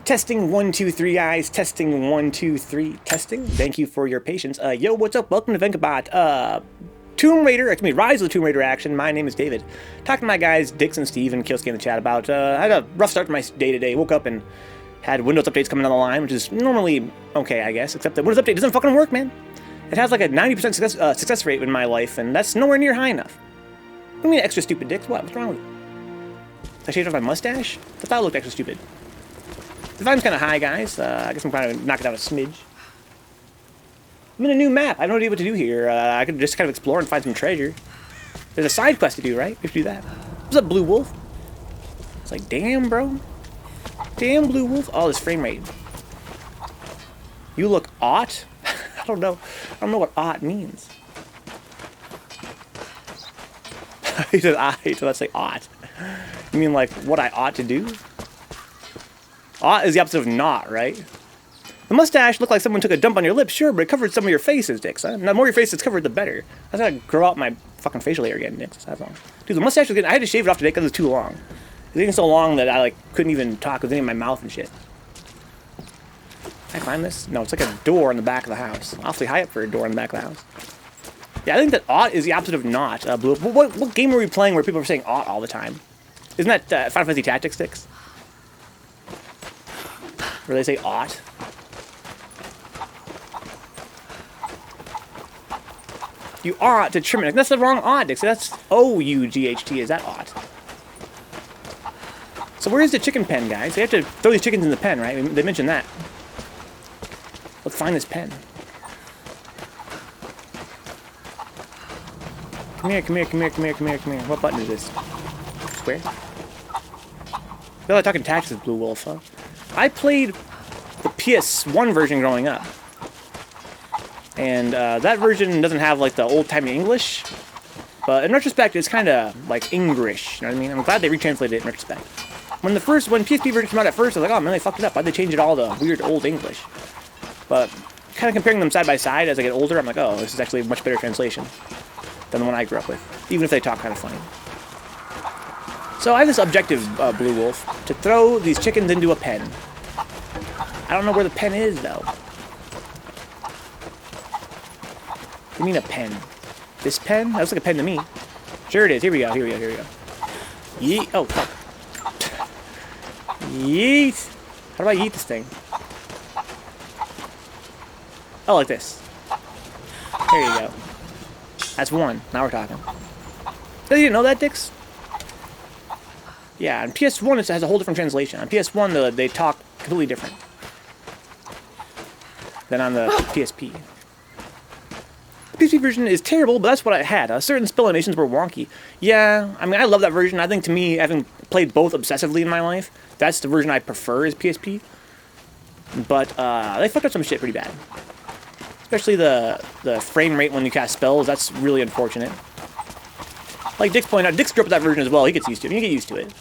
Testing 1 2 3 guys. Testing 1 2 3. Testing. Thank you for your patience. Yo, what's up? Welcome to Vencabot. Tomb Raider, Rise of the Tomb Raider action. My name is David. Talking to my guys Dix and Steve and Killsky in the chat about. I had a rough start to my day today. Woke up and had Windows updates coming down the line, which is normally okay, I guess. Except that Windows Update doesn't fucking work, man. It has like a 90% success rate in my life, and that's nowhere near high enough. What do you mean extra stupid, Dix? What? What's wrong with you? Did I shaved off my mustache? I thought it looked extra stupid. The volume's kind of high, guys. I guess I'm trying to knock it down a smidge. I'm in a new map. I have no idea what to do here. I could just kind of explore and find some treasure. There's a side quest to do, right? We have to do that. What's up, Blue Wolf? It's like, damn, bro. Damn, Blue Wolf. Oh, this frame rate. You look ought? I don't know. I don't know what ought means. He says I, so let's say ought. You mean like what I ought to do? Ought is the opposite of not, right? The mustache looked like someone took a dump on your lips, sure, but it covered some of your faces, Dix. Huh? The more your face is covered, the better. I was gonna grow out my fucking facial hair again, Dix. That's all. Dude, the mustache was getting. I had to shave it off today because it was too long. It was getting so long that I like couldn't even talk with any of my mouth and shit. Can I climb this? No, it's like a door in the back of the house. Awfully high up for a door in the back of the house. Yeah, I think that ought is the opposite of not. Blue. What game are we playing where people are saying ought all the time? Isn't that Final Fantasy Tactics, Dix? Where they say ought. You ought to trim it. That's the wrong ought, Dix. That's O-U-G-H-T. Is that ought? So where is the chicken pen, guys? They have to throw these chickens in the pen, right? They mentioned that. Let's find this pen. Come here, come here, come here, come here, come here, come here. What button is this? Square? I feel like talking tactics with Blue Wolf, huh? I played the PS1 version growing up. And that version doesn't have like the old-timey English. But in retrospect, it's kind of like English. You know what I mean? I'm glad they retranslated it in retrospect. When PSP version came out at first, I was like, oh man, they fucked it up. Why'd they change it all to weird old English? But kind of comparing them side by side as I get older, I'm like, oh, this is actually a much better translation than the one I grew up with, even if they talk kind of funny. So I have this objective, Blue Wolf, to throw these chickens into a pen. I don't know where the pen is, though. What do you mean a pen? This pen? That looks like a pen to me. Sure it is. Here we go, here we go, here we go. Yeet. Oh, fuck. Yeet. How do I yeet this thing? Oh, like this. There you go. That's one. Now we're talking. You didn't know that, Dix? Yeah, on PS1 it has a whole different translation. On PS1, they talk completely different than on the PSP. The PSP version is terrible, but that's what I had. Certain explanations were wonky. Yeah, I mean, I love that version. I think to me, having played both obsessively in my life, that's the version I prefer is PSP. But they fucked up some shit pretty bad. Especially the frame rate when you cast spells, that's really unfortunate. Like Dix pointed out, Dix grew up with that version as well. He gets used to it. You get used to it.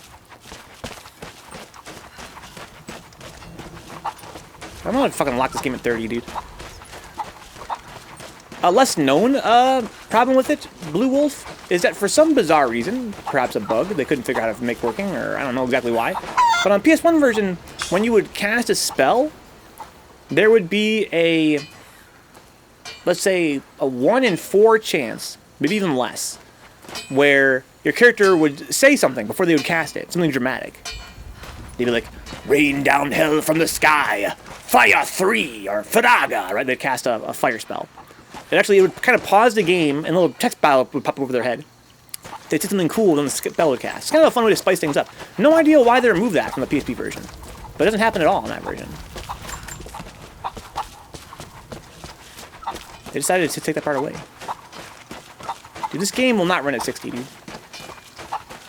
I'm gonna fucking lock this game at 30, dude. A less known problem with it, Blue Wolf, is that for some bizarre reason, perhaps a bug they couldn't figure out how to make working, or I don't know exactly why, but on PS1 version, when you would cast a spell, there would be a, let's say, a 1 in 4 chance, maybe even less, where your character would say something before they would cast it, something dramatic. They'd be like, rain down hell from the sky, fire 3, or Faraga, right? They'd cast a fire spell. It would kind of pause the game, and a little text battle would pop up over their head. They'd say something cool, then the spell would cast. It's kind of a fun way to spice things up. No idea why they removed that from the PSP version, but it doesn't happen at all in that version. They decided to take that part away. Dude, this game will not run at 60, dude.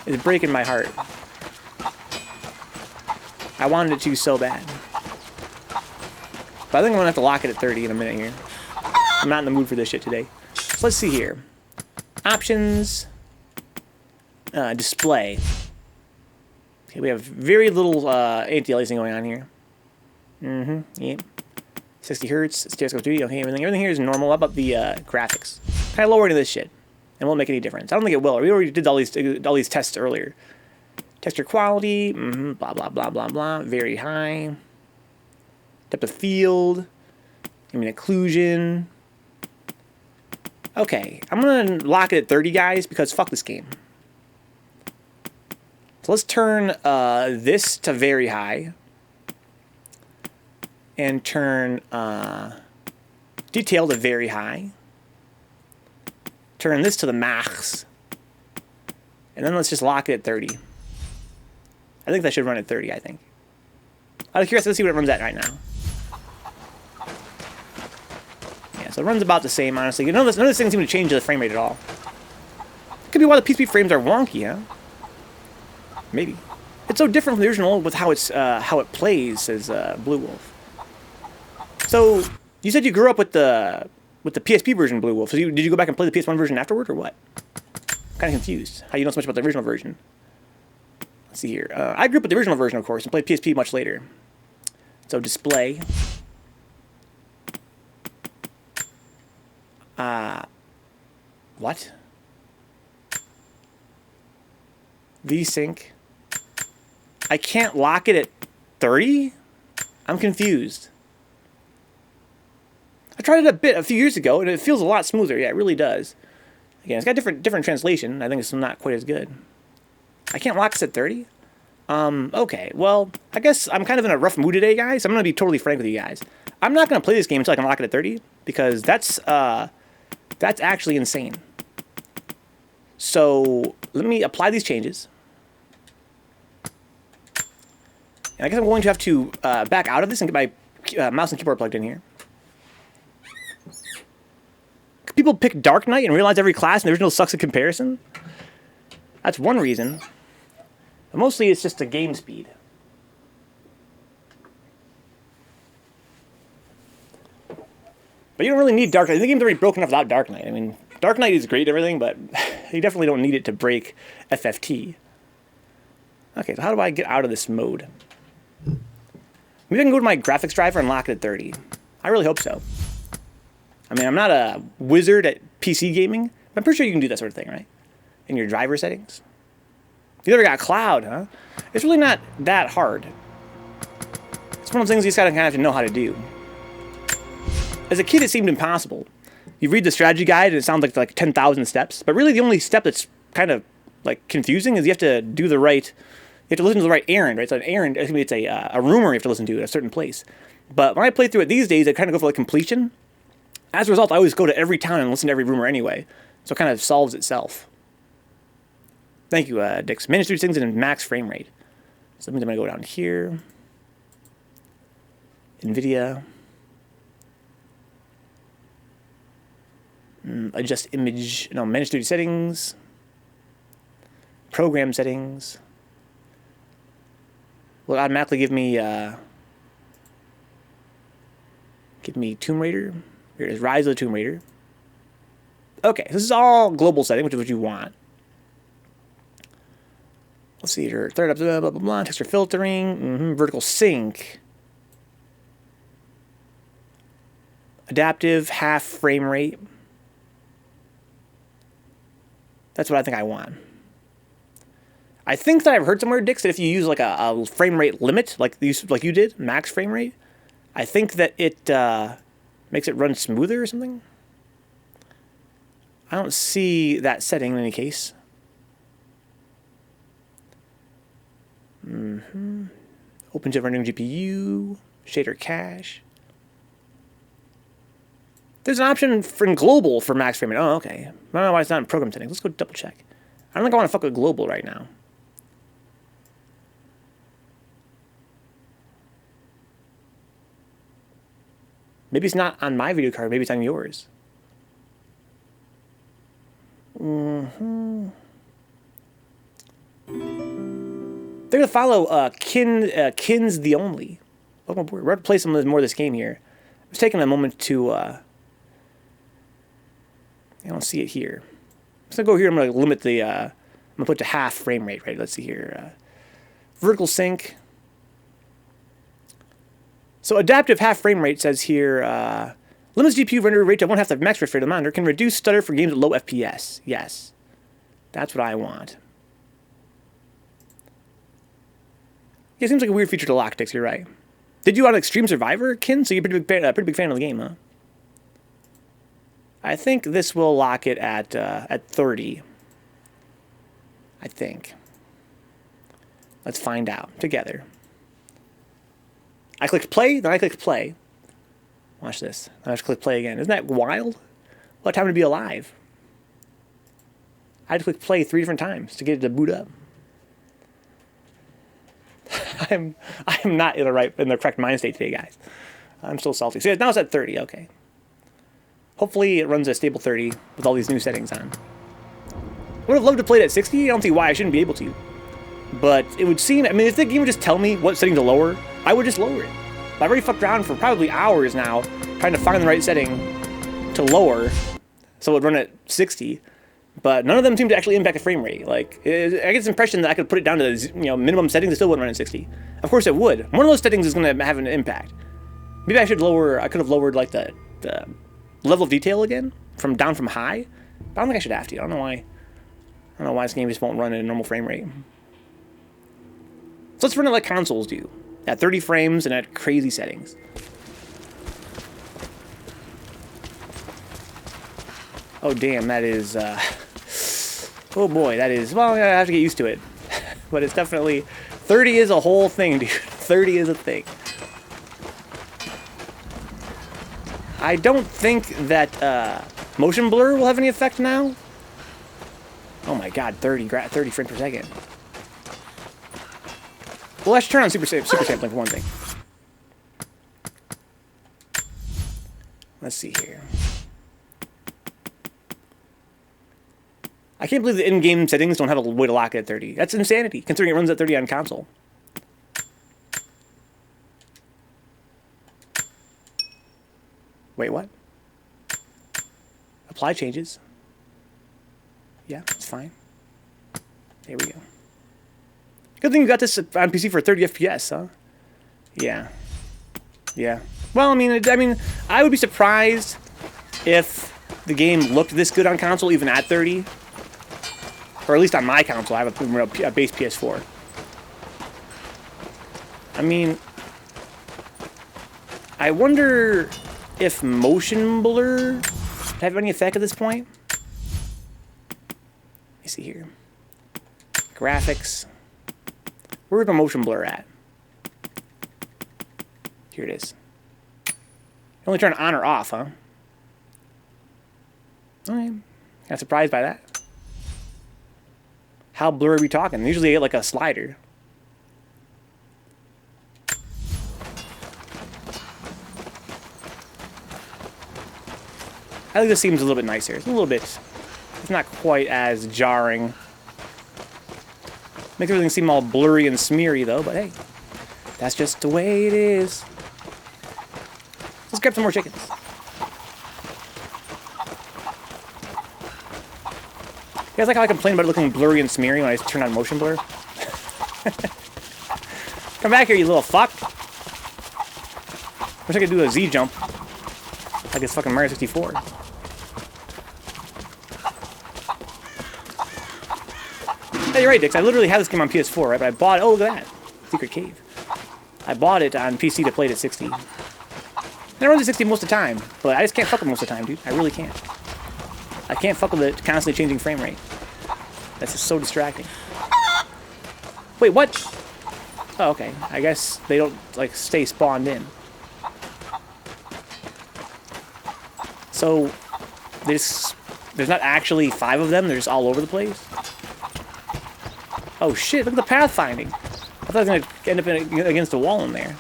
It's breaking my heart. I wanted it to so bad. But I think I'm gonna have to lock it at 30 in a minute here. I'm not in the mood for this shit today. So let's see here. Options. Display. Okay, we have very little anti-aliasing going on here. Yep. 60 hertz, stereoscope 2D, okay, everything here is normal. How about the graphics? Kind of lower into this shit. And won't make any difference. I don't think it will. We already did all these tests earlier. Texture quality, blah, blah, blah, blah, blah. Very high. Depth of field. Occlusion. Okay, I'm gonna lock it at 30, guys, because fuck this game. So let's turn this to very high. And turn detail to very high. Turn this to the max. And then let's just lock it at 30. I think that should run at 30, I think. Out of curiosity, let's see what it runs at right now. Yeah, so it runs about the same, honestly. None of this thing seems to change the frame rate at all. Could be why the PSP frames are wonky, huh? Maybe. It's so different from the original with how it plays, says Blue Wolf. So, you said you grew up with the PSP version of Blue Wolf. So did you go back and play the PS1 version afterward, or what? I'm kind of confused. How you know so much about the original version? Let's see here. I grew up with the original version, of course, and played PSP much later. So, display. What? VSync. I can't lock it at 30? I'm confused. I tried it a few years ago, and it feels a lot smoother. Yeah, it really does. Again, it's got different translation. I think it's not quite as good. I can't lock this at 30? Okay. Well, I guess I'm kind of in a rough mood today, guys. I'm going to be totally frank with you guys. I'm not going to play this game until I can lock it at 30, because that's actually insane. So, let me apply these changes. And I guess I'm going to have to back out of this and get my mouse and keyboard plugged in here. People pick Dark Knight and realize every class in the original sucks at comparison? That's one reason. But mostly it's just a game speed. But you don't really need Dark Knight. The game's already broken enough without Dark Knight. I mean, Dark Knight is great and everything, but you definitely don't need it to break FFT. Okay, so how do I get out of this mode? Maybe I can go to my graphics driver and lock it at 30. I really hope so. I mean, I'm not a wizard at PC gaming, but I'm pretty sure you can do that sort of thing, right? In your driver settings. You never got cloud, huh? It's really not that hard. It's one of those things you just gotta kind of have to know how to do. As a kid, it seemed impossible. You read the strategy guide, and it sounds like 10,000 steps. But really, the only step that's kind of like confusing is you have to do the right. You have to listen to the right errand, right? So an errand, it's a rumor you have to listen to at a certain place. But when I play through it these days, I kind of go for like completion. As a result, I always go to every town and listen to every rumor anyway. So it kind of solves itself. Thank you, Dix. Manage 3 things in max frame rate. So that means I'm going to go down here. NVIDIA. Adjust image. No, manage 3D settings. Program settings. Will automatically give me Tomb Raider. Here it is, Rise of the Tomb Raider. Okay, so this is all global setting, which is what you want. Let's see here. Third up, blah, blah, blah, blah. Texture filtering. Vertical sync. Adaptive, half frame rate. That's what I think I want. I think that I've heard somewhere, Dix, that if you use like a frame rate limit, like you did, max frame rate, I think that it makes it run smoother or something. I don't see that setting in any case. Open to rendering GPU, shader cache. There's an option in global for max frame rate. Oh, okay. I don't know why it's not in program settings. Let's go double check. I don't think I want to fuck with global right now. Maybe it's not on my video card. Maybe it's on yours. They're going to follow Kins the Only. Welcome aboard. We're going to play some more of this game here. I was taking a moment to... I don't see it here. I'm going to go here. I'm going to limit the... I'm going to put to half frame rate, right? Let's see here. Vertical sync. So adaptive half frame rate says here... limits GPU render rate to 1/2 the max refresh rate of the monitor. Can reduce stutter for games with low FPS. Yes. That's what I want. Yeah, it seems like a weird feature to lock, Dix. You're right. Did you on Extreme Survivor, Kin? So you're a pretty big fan of the game, huh? I think this will lock it at 30. I think. Let's find out together. I clicked play, then I clicked play. Watch this. I just click play again. Isn't that wild? What time to be alive? I had to click play 3 different times to get it to boot up. I'm not in the correct mind state today, guys. I'm still salty. So now it's at 30. Okay. Hopefully it runs a stable 30 with all these new settings on. Would have loved to play it at 60. I don't see why I shouldn't be able to. But it would seem, I mean, if the game would just tell me what setting to lower, I would just lower it. But I've already fucked around for probably hours now trying to find the right setting to lower so it would run at 60. But none of them seem to actually impact the frame rate. Like, I get this impression that I could put it down to the minimum settings, it still wouldn't run at 60. Of course it would. One of those settings is going to have an impact. Maybe I could have lowered like the level of detail again down from high. But I don't think I should have to. I don't know why this game just won't run at a normal frame rate. So let's run it like consoles do, at 30 frames and at crazy settings. Oh damn, that is oh boy, that is, well, I have to get used to it. But it's definitely, 30 is a whole thing, dude. 30 is a thing. I don't think that motion blur will have any effect now. Oh my god, 30 frames per second. Well, let's turn on super sampling for one thing. Let's see here. I can't believe the in-game settings don't have a way to lock it at 30. That's insanity, considering it runs at 30 on console. Wait, what? Apply changes. Yeah, it's fine. There we go. Good thing you got this on PC for 30 FPS, huh? Yeah. Yeah. Well, I mean, I would be surprised if the game looked this good on console, even at 30. Or at least on my console, I have a base PS4. I mean, I wonder if motion blur have any effect at this point. Let me see here. Graphics. Where's the motion blur at? Here it is. You only turn it on or off, huh? Okay. Got surprised by that. How blurry are we talking? Usually I get like a slider. I think this seems a little bit nicer. It's a little bit, it's not quite as jarring. Makes everything seem all blurry and smeary though, but hey, that's just the way it is. Let's grab some more chickens. You guys like how I complain about it looking blurry and smeary when I turn on motion blur? Come back here, you little fuck. Wish I could do a Z jump. Like it's fucking Mario 64. Hey, you're right, Dix. I literally have this game on PS4, right? But I bought it. Oh, look at that. Secret Cave. I bought it on PC to play it at 60. And it runs at 60 most of the time. But I just can't fuck with it most of the time, dude. I really can't. I can't fuck with it constantly changing frame rate. That's just so distracting. Wait, what? Oh, okay. I guess they don't, like, stay spawned in. So, there's not actually 5 of them. They're just all over the place. Oh, shit. Look at the pathfinding. I thought I was going to end up against a wall in there.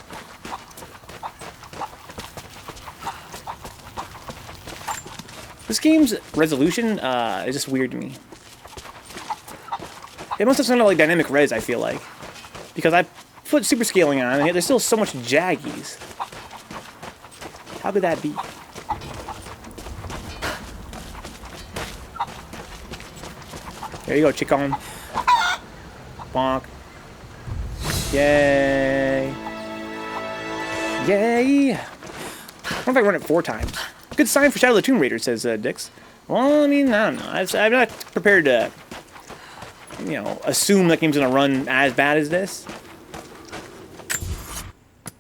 This game's resolution is just weird to me. It must have sounded like dynamic res, I feel like. Because I put super scaling on, and yet there's still so much jaggies. How could that be? There you go, chicken. Bonk. Yay. Yay. I wonder if I run it 4 times. Good sign for Shadow of the Tomb Raider, says Dix. Well, I mean, I don't know. I'm not prepared to, you know, assume that game's going to run as bad as this.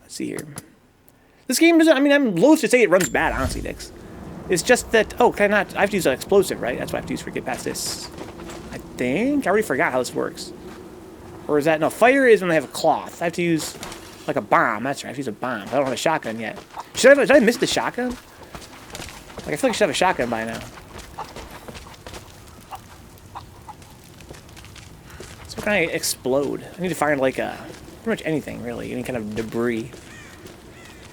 Let's see here. This game doesn't, I mean, I'm loath to say it runs bad, honestly, Dix. It's just that, oh, can I not, I have to use an explosive, right? That's what I have to use to get past this. I think, I already forgot how this works. Or is that, no, fire is when they have a cloth. I have to use, like a bomb, that's right, I have to use a bomb. I don't have a shotgun yet. Did I miss the shotgun? Like, I feel like I should have a shotgun by now. So can I explode? I need to find, like, pretty much anything, really. Any kind of debris.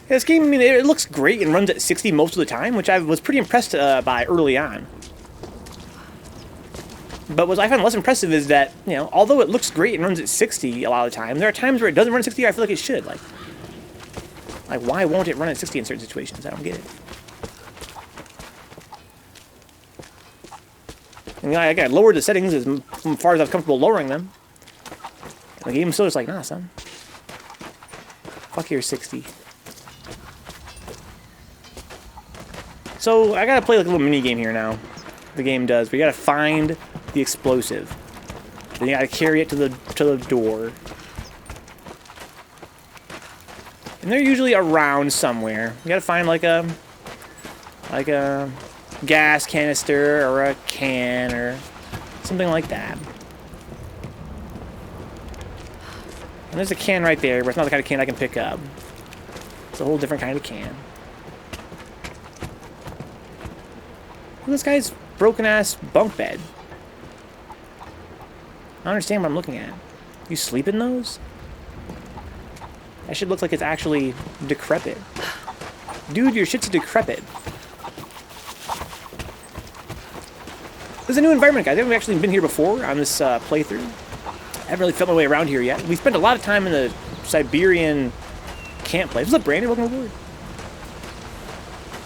Yeah, this game, I mean, it looks great and runs at 60 most of the time, which I was pretty impressed by early on. But what I find less impressive is that, you know, although it looks great and runs at 60 a lot of the time, there are times where it doesn't run at 60 I feel like it should. Like, why won't it run at 60 in certain situations? I don't get it. And, you know, I lowered the settings as far as I was comfortable lowering them. And the game's still just like, nah, son. Fuck your 60. So, I gotta play like a little mini game here now. The game does. We gotta find the explosive. Then you gotta carry it to the door. And they're usually around somewhere. You gotta find like a gas canister or a can or something like that. And there's a can right there, but it's not the kind of can I can pick up. It's a whole different kind of can. Look at this guy's broken-ass bunk bed. I don't understand what I'm looking at. You sleep in those? That shit looks like it's actually decrepit. Dude, your shit's decrepit. This is a new environment, guys. I haven't actually been here before on this playthrough. I haven't really felt my way around here yet. We spent a lot of time in the Siberian camp place. What's up, Brandon? Welcome aboard.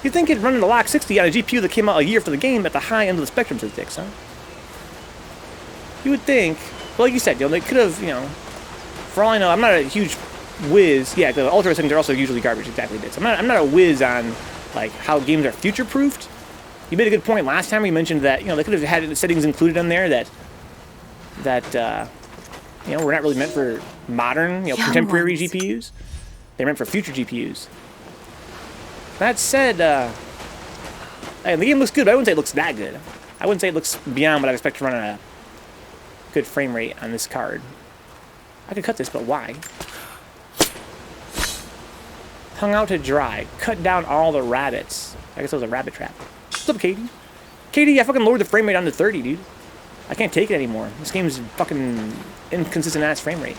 You'd think it'd run in a lock 60 on a GPU that came out a year for the game at the high end of the spectrum statistics, huh? You would think, well, like you said, you know, they could have, you know, for all I know, I'm not a huge whiz. Yeah, the ultra settings are also usually garbage, exactly this. I'm not a whiz on, like, how games are future-proofed. You made a good point last time. We mentioned that, you know, they could have had settings included on there that you know, were not really meant for modern, you know, contemporary GPUs. They're meant for future GPUs. That said, the game looks good, but I wouldn't say it looks that good. I wouldn't say it looks beyond what I expect to run on a good frame rate on this card. I could cut this, but why? Hung out to dry. Cut down all the rabbits. I guess that was a rabbit trap. What's up, Katie? Katie, I fucking lowered the frame rate down to 30, dude. I can't take it anymore. This game's fucking inconsistent ass frame rate.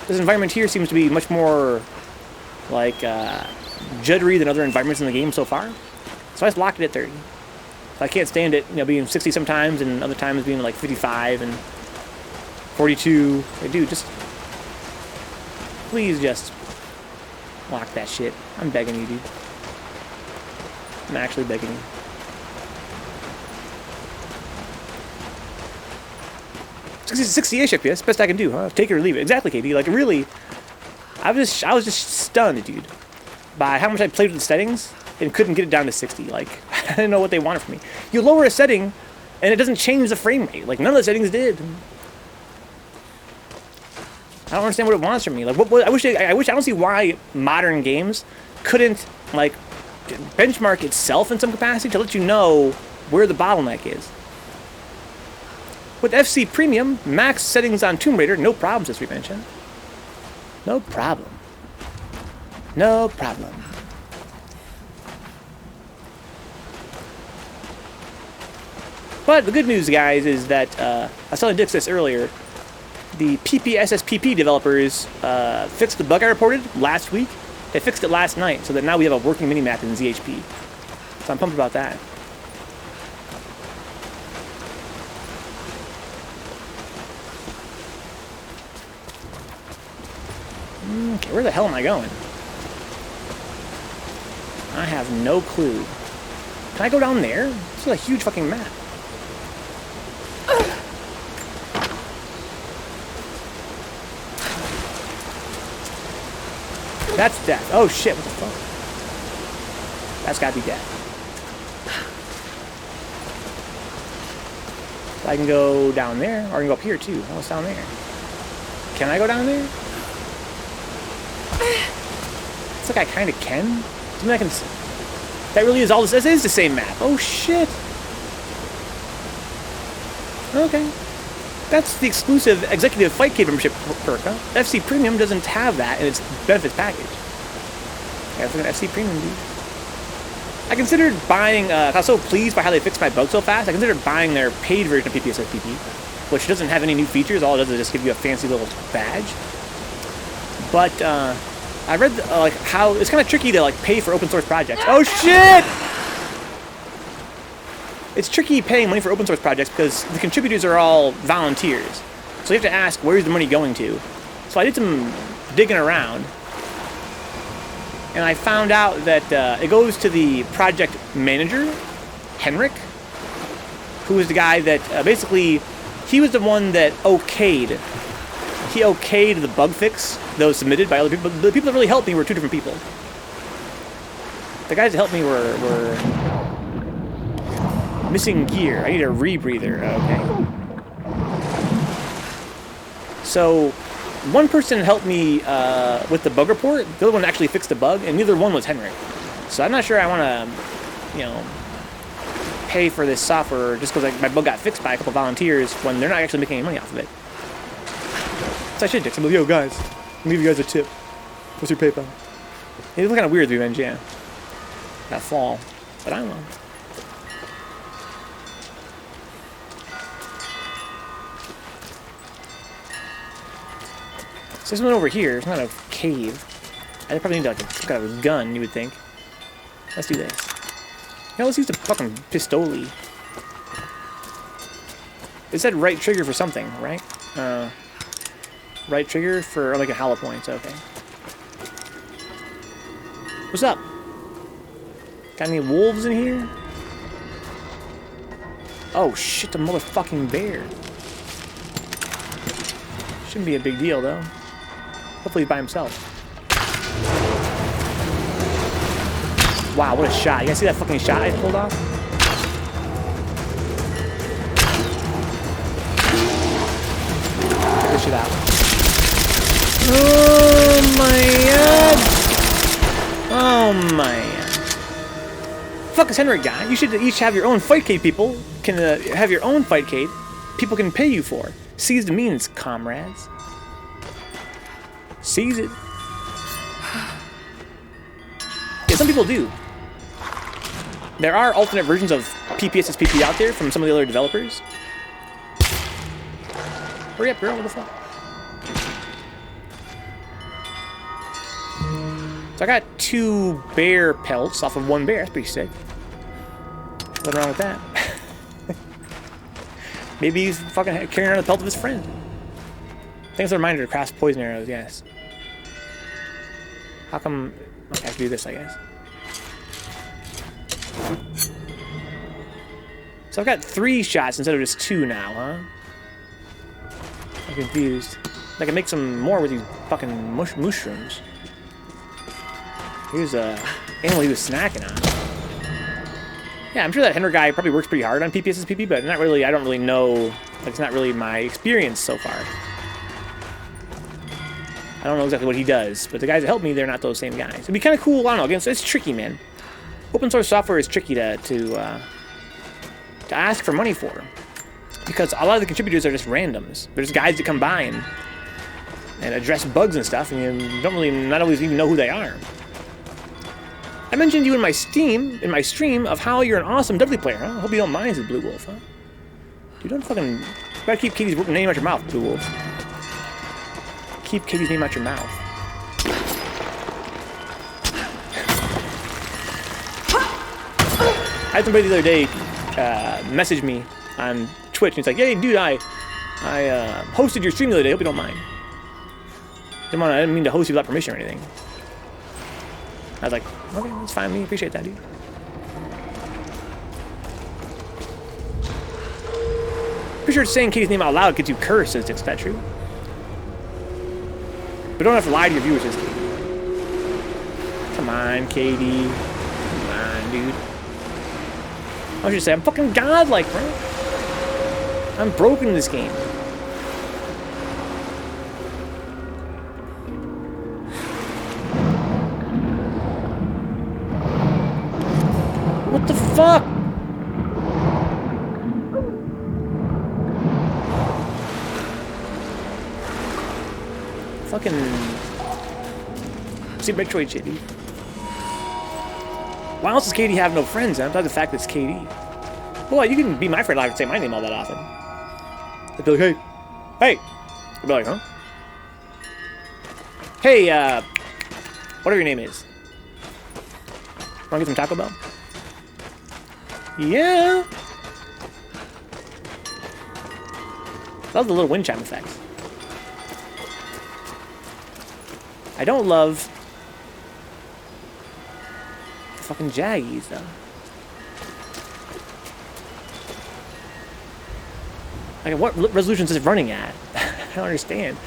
This environment here seems to be much more like juddery than other environments in the game so far. So I just locked it at 30. So I can't stand it, you know, being 60 sometimes and other times being like 55 and 42. Hey, dude, just please just lock that shit. I'm begging you, dude. I'm actually begging you. It's 60-ish FPS, best I can do, huh? Take it or leave it. Exactly, KD. Like, really, I was just stunned, dude, by how much I played with the settings and couldn't get it down to 60. Like, I didn't know what they wanted from me. You lower a setting, and it doesn't change the frame rate. Like, none of the settings did. I don't understand what it wants from me. Like, I don't see why modern games couldn't, like, benchmark itself in some capacity to let you know where the bottleneck is. With FC Premium, max settings on Tomb Raider, no problems, as we mentioned. No problem. No problem. But the good news, guys, is that, I was telling Dix this earlier, the PPSSPP developers fixed the bug I reported last week. They fixed it last night, so that now we have a working minimap in ZHP. So I'm pumped about that. Okay, where the hell am I going? I have no clue. Can I go down there? This is a huge fucking map. That's death. Oh shit, what the fuck? That's gotta be death. So I can go down there, or I can go up here too. Oh, it's down there. Can I go down there? Looks like I kind of can. Something I can. That really is all this. This is the same map. Oh shit. Okay. That's the exclusive executive fight kit membership perk, huh? FC Premium doesn't have that in its benefits package. Yeah, it's like an FC Premium, dude. I considered buying, I was so pleased by how they fixed my bug so fast, I considered buying their paid version of PPSSPP, which doesn't have any new features. All it does is just give you a fancy little badge. But, I read, like, how it's kind of tricky to, like, pay for open source projects. Oh, shit! It's tricky paying money for open source projects because the contributors are all volunteers. So you have to ask, where's the money going to? So I did some digging around. And I found out that it goes to the project manager, Henrik, who is the guy that basically, he was the one that okayed the bug fix that was submitted by other people. The people that really helped me were two different people. The guys that helped me were missing gear. I need a rebreather. Okay. So, one person helped me with the bug report. The other one actually fixed the bug, and neither one was Henrik. So I'm not sure I want to, you know, pay for this software just because my bug got fixed by a couple volunteers when they're not actually making any money off of it. So I should do. I'm like, yo guys, I'll leave you guys a tip. What's your PayPal? It looks kind of weird, Revenge, yeah. That fall, but I don't know. So there's one over here. It's not a cave. I probably need like some kind of a gun, you would think. Let's do this. Yeah, let's use the fucking pistoli. It said right trigger for something, right? Right trigger for like a hollow point. Okay. What's up? Got any wolves in here? Oh shit! The motherfucking bear. Shouldn't be a big deal though. Hopefully he's by himself. Wow, what a shot. You guys see that fucking shot I pulled off? Check this shit out. Oh my god! Oh my god. Fuck this Henrik guy. You should each have your own fight cade, people. Can have your own fight cade. People can pay you for. Seize the means, comrades. Seize it. Yeah, some people do. There are alternate versions of PPSSPP out there from some of the other developers. Hurry up, girl, what the fuck? So I got 2 bear pelts off of 1 bear. That's pretty sick. Nothing wrong with that. Maybe he's fucking carrying around the pelt of his friend. I think it's a reminder to craft poison arrows, yes. How come... Okay, I have to do this, I guess. So I've got 3 shots instead of just 2 now, huh? I'm confused. I can make some more with these fucking mushrooms. Here's a animal he was snacking on. Yeah, I'm sure that Henrik guy probably works pretty hard on PPSSPP, but not really. I don't really know. Like, it's not really my experience so far. I don't know exactly what he does, but the guys that help me, they're not those same guys. It'd be kind of cool. I don't know. Again, it's tricky, man. Open source software is tricky to ask for money for, because a lot of the contributors are just randoms. They're just guys that come by and address bugs and stuff, and you don't really not always even know who they are. I mentioned you in my stream of how you're an awesome Dudley player, huh? I hope you don't mind, said Blue Wolf, huh? Dude, don't fucking... You gotta keep Katie's name out your mouth, Blue Wolf. Keep Katie's name out your mouth. I had somebody the other day message me on Twitch, and he's like, "Hey, dude, I hosted your stream the other day. Hope you don't mind." I didn't mean to host you without permission or anything. I was like, okay, that's fine. We appreciate that, dude. Pretty sure saying Katie's name out loud gets you cursed, is that true? But don't have to lie to your viewers, is Katie. Come on, Katie. Come on, dude. I was just say, I'm fucking godlike, bro. I'm broken in this game. fuck? Fucking Super Metroid shit, dude. Why else does Katie have no friends? I'm talking the fact that it's Katie. Boy, you can be my friend. I don't have to say my name all that often. I'd be like, hey, hey. I'd be like, huh? Hey, whatever your name is. Wanna get some Taco Bell? Yeah. Love the little wind chime effects. I don't love the fucking Jaggies, though. Like, what resolutions is it running at? I don't understand.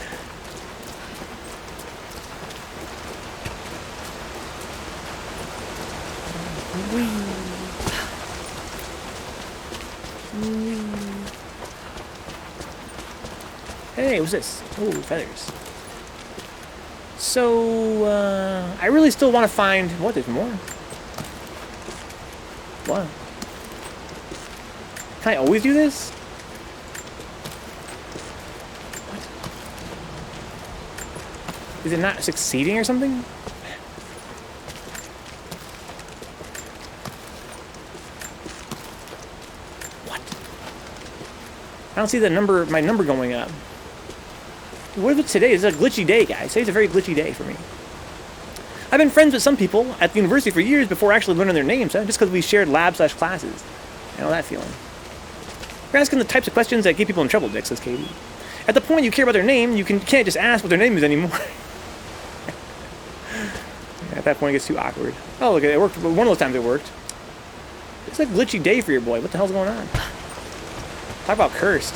Hey, what's this? Oh, feathers. So, I really still want to find... What, there's more? What? Can I always do this? What? Is it not succeeding or something? What? I don't see the number, my number going up. What is it today? It's a glitchy day, guys. Today's a very glitchy day for me. I've been friends with some people at the university for years before actually learning their names, just because we shared lab/classes. I know that feeling. You're asking the types of questions that get people in trouble, Dick, says Katie. At the point you care about their name, you can't just ask what their name is anymore. Yeah, at that point it gets too awkward. Oh, look, it worked. One of those times it worked. It's a glitchy day for your boy. What the hell's going on? Talk about cursed.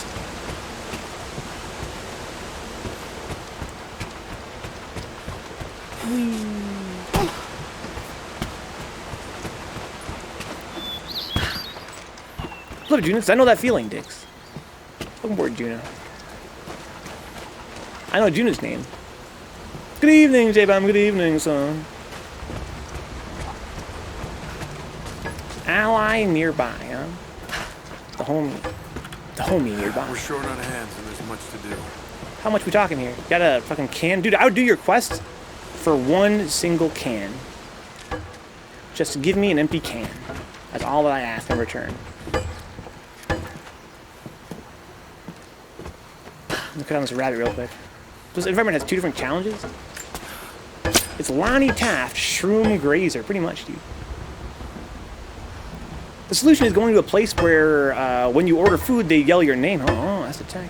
Flip it, Juna, because I know that feeling, Dix. Welcome aboard, Juna. I know Juna's name. Good evening, J-Bomb. Good evening, son. Ally nearby, huh? The homie. The homie nearby. We're short on hands and there's much to do. How much we talking here? Got a fucking can? Dude, I would do your quest for one single can. Just give me an empty can. That's all that I ask in return. Look at this rabbit real quick. This environment has two different challenges. It's Lonnie Taft, Shroom Grazer, pretty much, dude. The solution is going to a place where when you order food, they yell your name. Oh, that's the tag.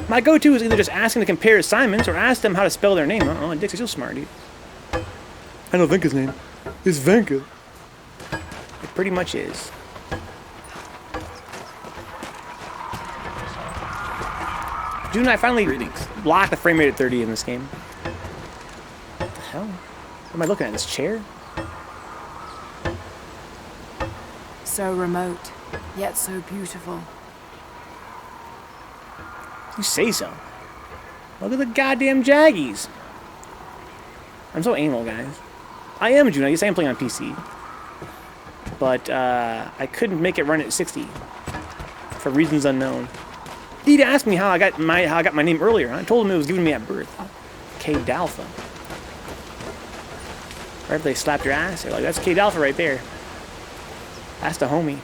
My go-to is either just asking to compare assignments or ask them how to spell their name. Oh, Dixie's so smart, dude. I know Venka's name. It's Venka. It pretty much is. June and I finally locked the frame rate at 30 in this game. What the hell? What am I looking at? This chair? So remote, yet so beautiful. You say so. Look at the goddamn Jaggies. I'm so anal, guys. I am June. I guess I am playing on PC. But I couldn't make it run at 60 for reasons unknown. He'd asked me how I got my name earlier. I told him it was given to me at birth. K Dalpha. Right if they slapped your ass, they're like, that's K Dalpha right there. That's the homie.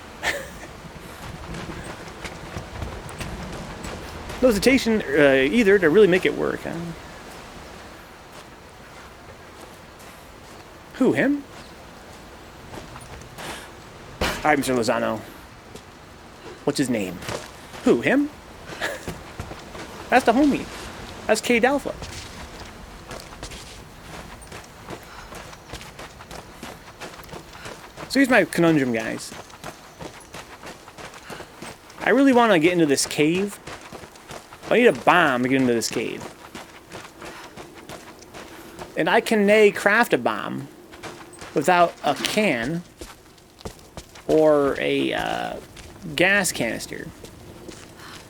No hesitation either to really make it work, huh? Who, him? Alright, Mr. Lozano. What's his name? Who, him? That's the homie. That's K Dalpha. So here's my conundrum, guys. I really want to get into this cave. I need a bomb to get into this cave. And I can craft a bomb without a can or a gas canister.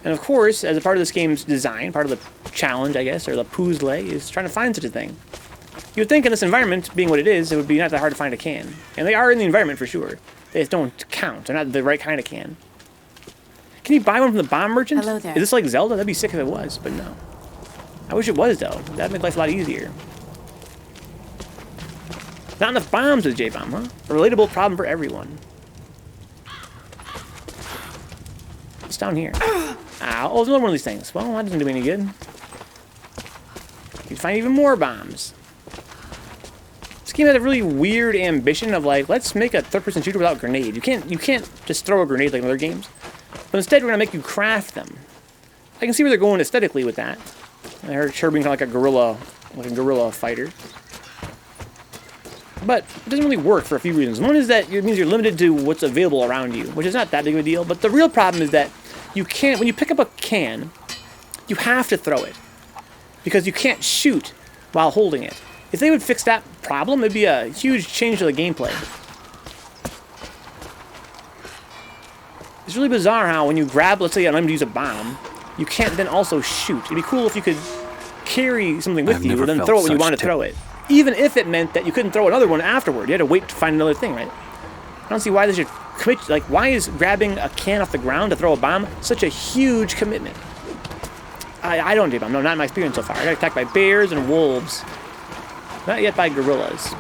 And of course, as a part of this game's design, part of the challenge, I guess, or the puzzle, is trying to find such a thing. You would think in this environment, being what it is, it would be not that hard to find a can. And they are in the environment for sure. They just don't count. They're not the right kind of can. Can you buy one from the bomb merchant? Hello there. Is this like Zelda? That'd be sick if it was, but no. I wish it was, though. That'd make life a lot easier. Not enough bombs with J-Bomb, huh? A relatable problem for everyone. What's down here? Ow. Oh, there's another one of these things. Well, that doesn't do me any good. You can find even more bombs. This game had a really weird ambition of like, let's make a third-person shooter without grenade. You can't just throw a grenade like in other games. But instead, we're gonna make you craft them. I can see where they're going aesthetically with that. I heard her being kind of like a guerrilla fighter. But it doesn't really work for a few reasons. One is that it means you're limited to what's available around you, which is not that big of a deal. But the real problem is that you can't, when you pick up a can, you have to throw it. Because you can't shoot while holding it. If they would fix that problem, it'd be a huge change to the gameplay. It's really bizarre how when you grab, let's say, I'm going to use a bomb, you can't then also shoot. It'd be cool if you could carry something with you and then throw it when you want to throw it. Even if it meant that you couldn't throw another one afterward. You had to wait to find another thing, right? I don't see why this should commit, like, why is grabbing a can off the ground to throw a bomb such a huge commitment? I don't do bomb. No, not in my experience so far. I got attacked by bears and wolves. Not yet by gorillas.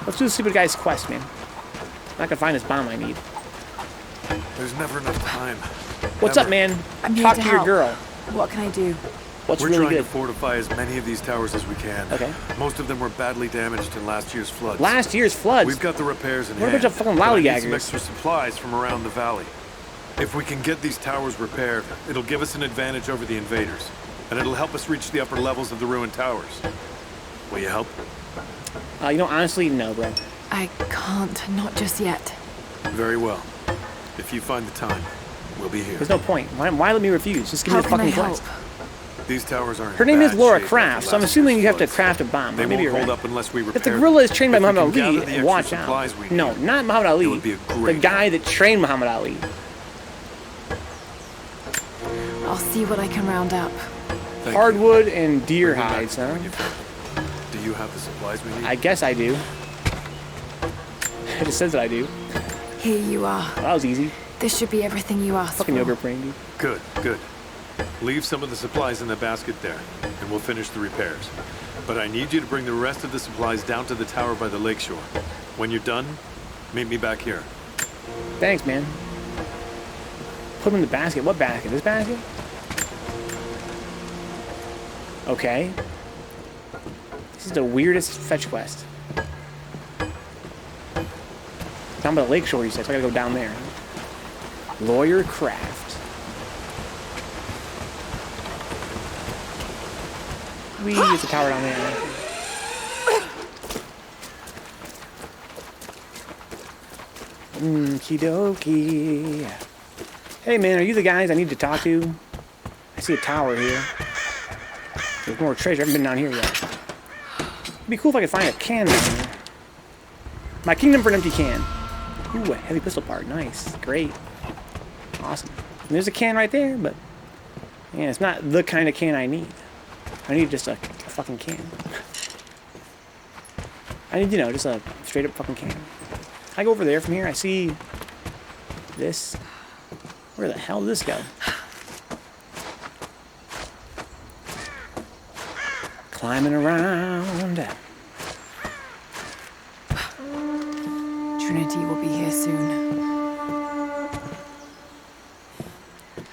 Let's do the stupid guy's quest, man. I'm not gonna find this bomb I need. There's never enough time. What's up, man? I'm here Talk to to your help. girl. What can I do? What's We're really trying good? to fortify as many of these towers as we can. Okay. Most of them were badly damaged in last year's floods. Last year's floods. We've got the repairs in What a hand. bunch of fucking but I need lollygaggers. some extra supplies from around the valley. If we can get these towers repaired, it'll give us an advantage over the invaders, and it'll help us reach the upper levels of the ruined towers. Will you help? You know, honestly, no, bro. I can't. Not just yet. Very well. If you find the time, we'll be here. There's no point. Why let me refuse? Just give me How the can I fucking help? quest. These towers aren't. Her name is bad Laura shape Craft, after so I'm last assuming year's you have to floods. craft a bomb. They Maybe won't you're hold right. up unless we repair If the them. gorilla is trained by If we Muhammad can Ali, gather the extra watch out. supplies we No, need, not Muhammad Ali. it would be a The great guy that trained Muhammad Ali. I'll see what I can round up. Thank you. Hardwood and deer Bring them back hides, huh? when you find them. Do you have the supplies we need? I guess I do. It just says that I do. Here you are. Well, that was easy. This should be everything you asked Fucking for. yogurt brain, dude. Good, good. Leave some of the supplies in the basket there, and we'll finish the repairs. But I need you to bring the rest of the supplies down to the tower by the lakeshore. When you're done, meet me back here. Thanks, man. Put them in the basket. What basket? This basket? Okay. This is the weirdest fetch quest. Down by the lakeshore, you said, so I gotta go down there. Lawyer Craft. Whee, it's a tower down there. Okie dokie. Hey man, are you the guys I need to talk to? I see a tower here. There's more treasure. I haven't been down here yet. It'd be cool if I could find a can down here. My kingdom for an empty can. Ooh, a heavy pistol part. Nice. Great. Awesome. And there's a can right there, but yeah, it's not the kind of can I need. I need just a fucking can. I need, you know, just a straight up fucking can. I go over there from here. I see this. Where the hell did this go? Climbing around. Trinity will be here soon.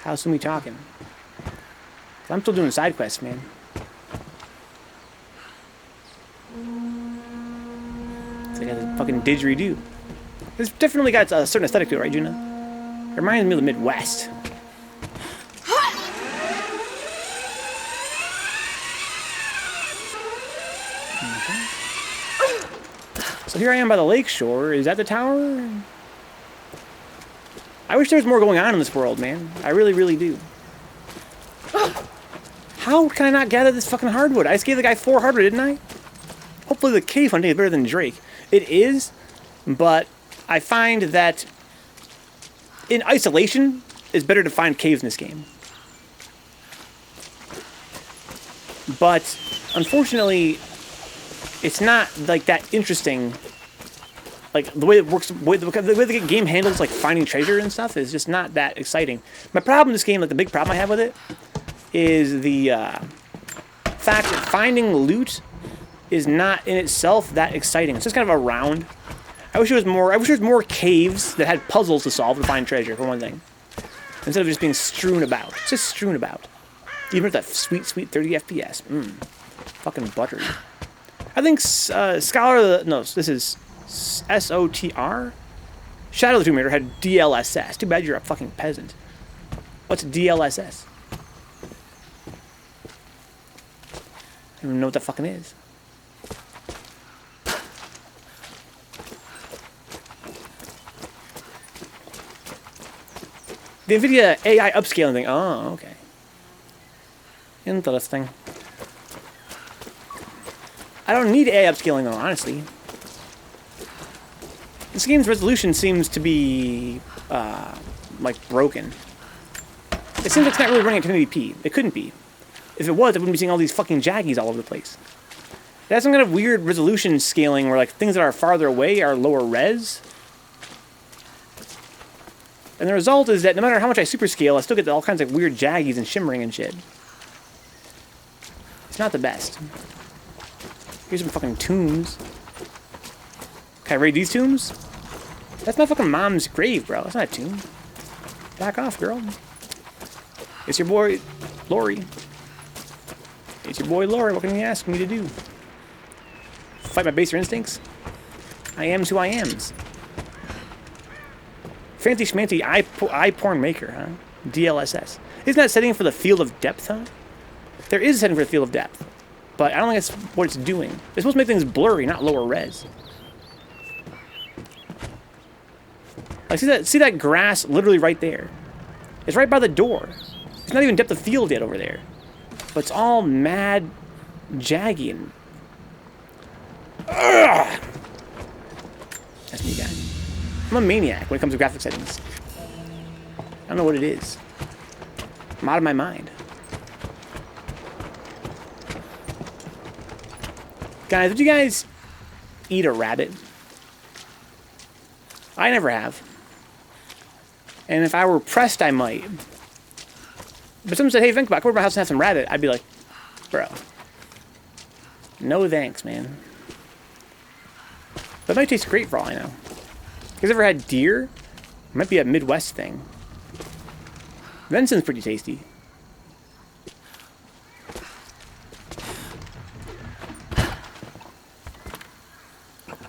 How soon we talking? I'm still doing side quests, man. It's like a fucking didgeridoo. It's definitely got a certain aesthetic to it, right, Juna? It reminds me of the Midwest. Okay. So here I am by the lake shore. Is that the tower? I wish there was more going on in this world, man. I really, really do. How can I not gather this fucking hardwood? I just gave the guy 4 hardwood, didn't I? Hopefully the cave hunting is better than Drake. It is, but I find that in isolation, it's better to find caves in this game. But unfortunately, it's not like that interesting. Like the way it works, the way the game handles like finding treasure and stuff is just not that exciting. My problem in this game, like the big problem I have with it, is the fact that finding loot is not in itself that exciting. It's just kind of around. I wish there was more caves that had puzzles to solve to find treasure, for one thing. Instead of just being strewn about. It's just strewn about. Even with that sweet, sweet 30 FPS. Fucking buttery. I think Scholar... No, this is SOTR? Shadow of the Tomb Raider had DLSS. Too bad you're a fucking peasant. What's DLSS? I don't even know what that fucking is. The NVIDIA AI upscaling thing. Oh, okay. Interesting. I don't need AI upscaling though, honestly. This game's resolution seems to be, like, broken. It seems like it's not really running at 1080p. It couldn't be. If it was, I wouldn't be seeing all these fucking jaggies all over the place. It has some kind of weird resolution scaling where, like, things that are farther away are lower res. And the result is that no matter how much I superscale, I still get all kinds of weird jaggies and shimmering and shit. It's not the best. Here's some fucking tombs. Can I raid these tombs? That's my fucking mom's grave, bro. That's not a tomb. Back off, girl. It's your boy, Lori. It's your boy, Lori. What can you ask me to do? Fight my baser instincts? I am who I am's. Fancy schmancy eye porn maker, huh? DLSS. Isn't that setting for the field of depth, huh? There is a setting for the field of depth. But I don't think that's what it's doing. It's supposed to make things blurry, not lower res. Like, see that grass literally right there? It's right by the door. It's not even depth of field yet over there. But it's all mad jaggy and... Ugh! That's me, guys. I'm a maniac when it comes to graphic settings. I don't know what it is. I'm out of my mind. Guys, would you guys eat a rabbit? I never have. And if I were pressed, I might. But someone said, hey, Vencabot, come over to my house and have some rabbit. I'd be like, bro. No thanks, man. That might taste great for all I know. You guys ever had deer? It might be a Midwest thing. Venison's pretty tasty.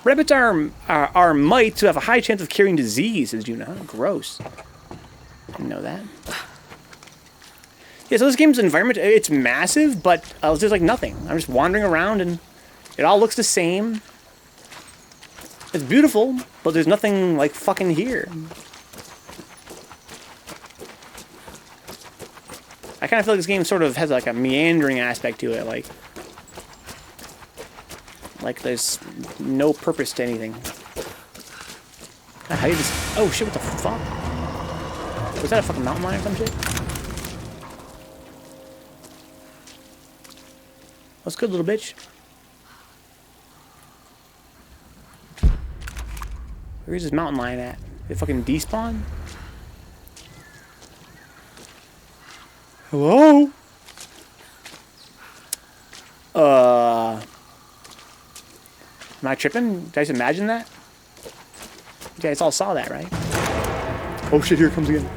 Rabbits are mites who have a high chance of carrying disease, says Juna. Gross. Didn't know that. Yeah, so this game's environment, it's massive, but there's like nothing. I'm just wandering around and it all looks the same. It's beautiful, but there's nothing like fucking here. I kind of feel like this game sort of has like a meandering aspect to it, like there's no purpose to anything. How do you just... Oh shit, what the fuck? Was that a fucking mountain lion or some shit? What's good, little bitch? Where's this mountain lion at? Did it fucking despawn? Hello? Am I tripping? Did I just imagine that? You guys all saw that, right? Oh shit, here it comes again.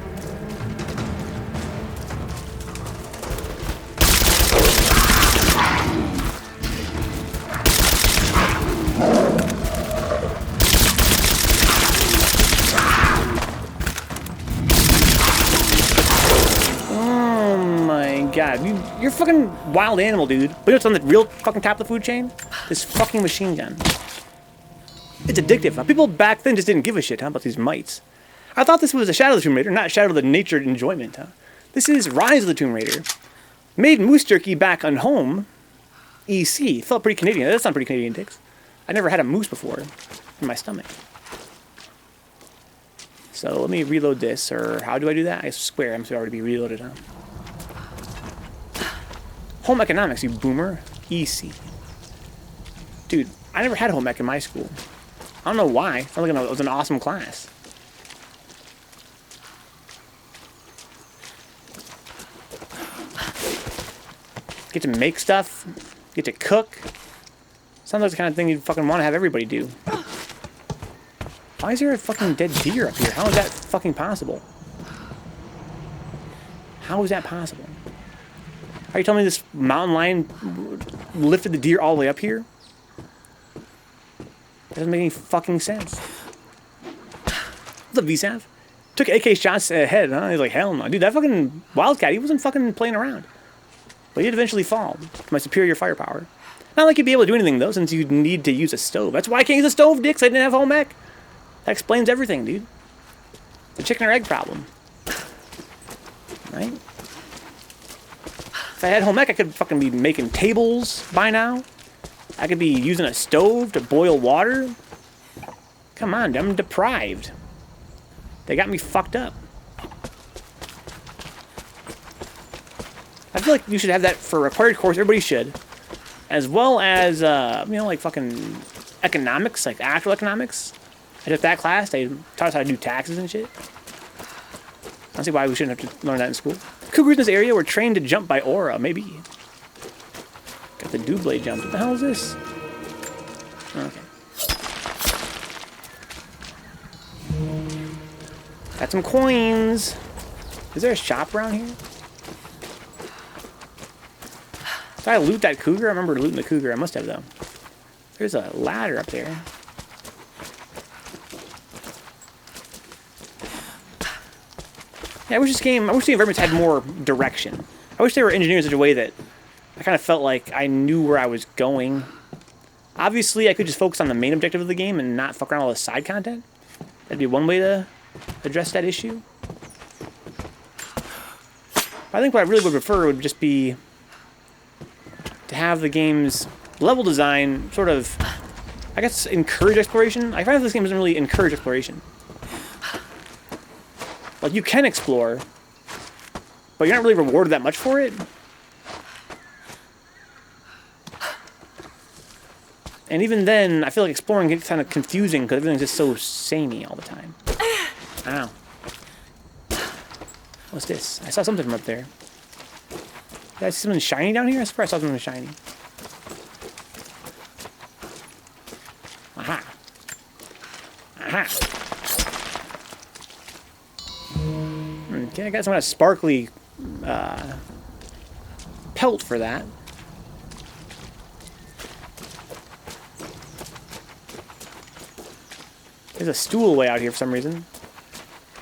God, you're a fucking wild animal, dude. But you know what's on the real fucking top of the food chain? This fucking machine gun. It's addictive. Now, people back then just didn't give a shit, huh, about these mites. I thought this was a Shadow of the Tomb Raider, not Shadow of the Nature Enjoyment, huh? This is Rise of the Tomb Raider. Made moose jerky back on home. EC. Felt pretty Canadian. That's not pretty Canadian, dicks. I never had a moose before in my stomach. So let me reload this, or how do I do that? I swear I'm supposed to already be reloaded, huh? Home economics, you boomer. EC. Dude, I never had home ec in my school. I don't know why. It sounds like it was an awesome class. Get to make stuff. Get to cook. Sounds like the kind of thing you'd fucking want to have everybody do. Why is there a fucking dead deer up here? How is that fucking possible? How is that possible? Are you telling me this mountain lion lifted the deer all the way up here? That doesn't make any fucking sense. What's up, VSAV? Took AK shots ahead, huh? He's like, hell no. Dude, that fucking Wildcat, he wasn't fucking playing around. But he did eventually fall to my superior firepower. Not like you'd be able to do anything, though, since you'd need to use a stove. That's why I can't use a stove, dicks. I didn't have home ec. That explains everything, dude. The chicken or egg problem. Right? If I had home ec, I could fucking be making tables by now. I could be using a stove to boil water. Come on, I'm deprived. They got me fucked up. I feel like you should have that for a required course. Everybody should. As well as, you know, like fucking economics, like actual economics. I took that class. They taught us how to do taxes and shit. I don't see why we shouldn't have to learn that in school. Cougars in this area were trained to jump by aura, maybe. Got the double jump. What the hell is this? Okay. Got some coins. Is there a shop around here? Did I loot that cougar? I remember looting the cougar. I must have, though. There's a ladder up there. Yeah, I wish the environments had more direction. I wish they were engineered in such a way that I kind of felt like I knew where I was going. Obviously, I could just focus on the main objective of the game and not fuck around all the side content. That'd be one way to address that issue. But I think what I really would prefer would just be to have the game's level design sort of, I guess, encourage exploration. I find that this game doesn't really encourage exploration. Like, you can explore, but you're not really rewarded that much for it. And even then, I feel like exploring gets kind of confusing because everything's just so samey all the time. Ow. What's this? I saw something from up there. Did I see something shiny down here? I swear I saw something shiny. Aha. Aha. Okay, I got some kind of sparkly pelt for that. There's a stool way out here for some reason.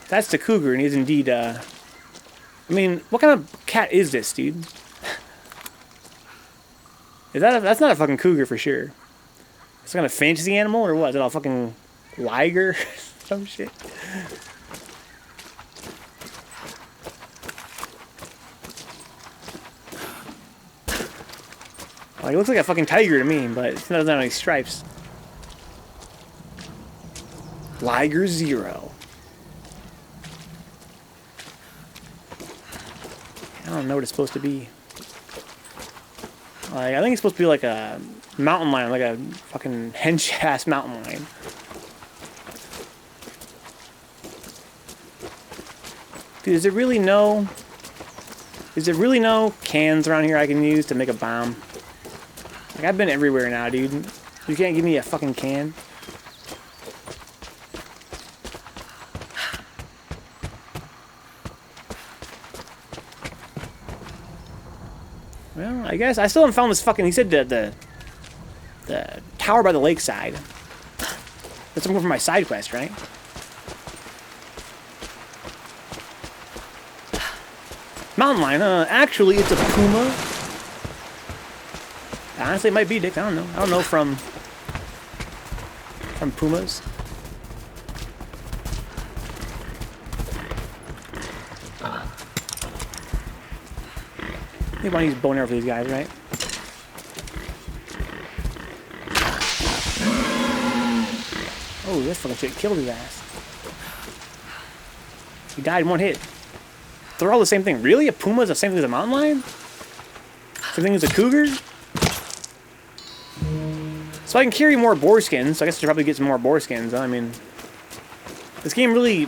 That's the cougar, and he's indeed, I mean, what kind of cat is this, dude? That's not a fucking cougar for sure. It's some kind of fantasy animal, or what? Is it a fucking liger? Some shit. Like, it looks like a fucking tiger to me, but it doesn't have any stripes. Liger 0. I don't know what it's supposed to be. Like, I think it's supposed to be like a mountain lion, like a fucking hench-ass mountain lion. Dude, is there really no cans around here I can use to make a bomb? Like, I've been everywhere now, dude. You can't give me a fucking can? Well, I guess I still haven't found this fucking. He said the tower by the lakeside. That's something for my side quest, right? Mountain lion. Actually, it's a puma. Honestly, it might be, Dick. I don't know. I don't know from pumas. You want to use bow and arrow for these guys, right? Oh, this fucking shit killed his ass. He died in one hit. They're all the same thing. Really? A puma is the same thing as a mountain lion? Same thing as a cougar? So I can carry more boar skins. So I guess I should probably get some more boar skins. Huh? I mean, this game really,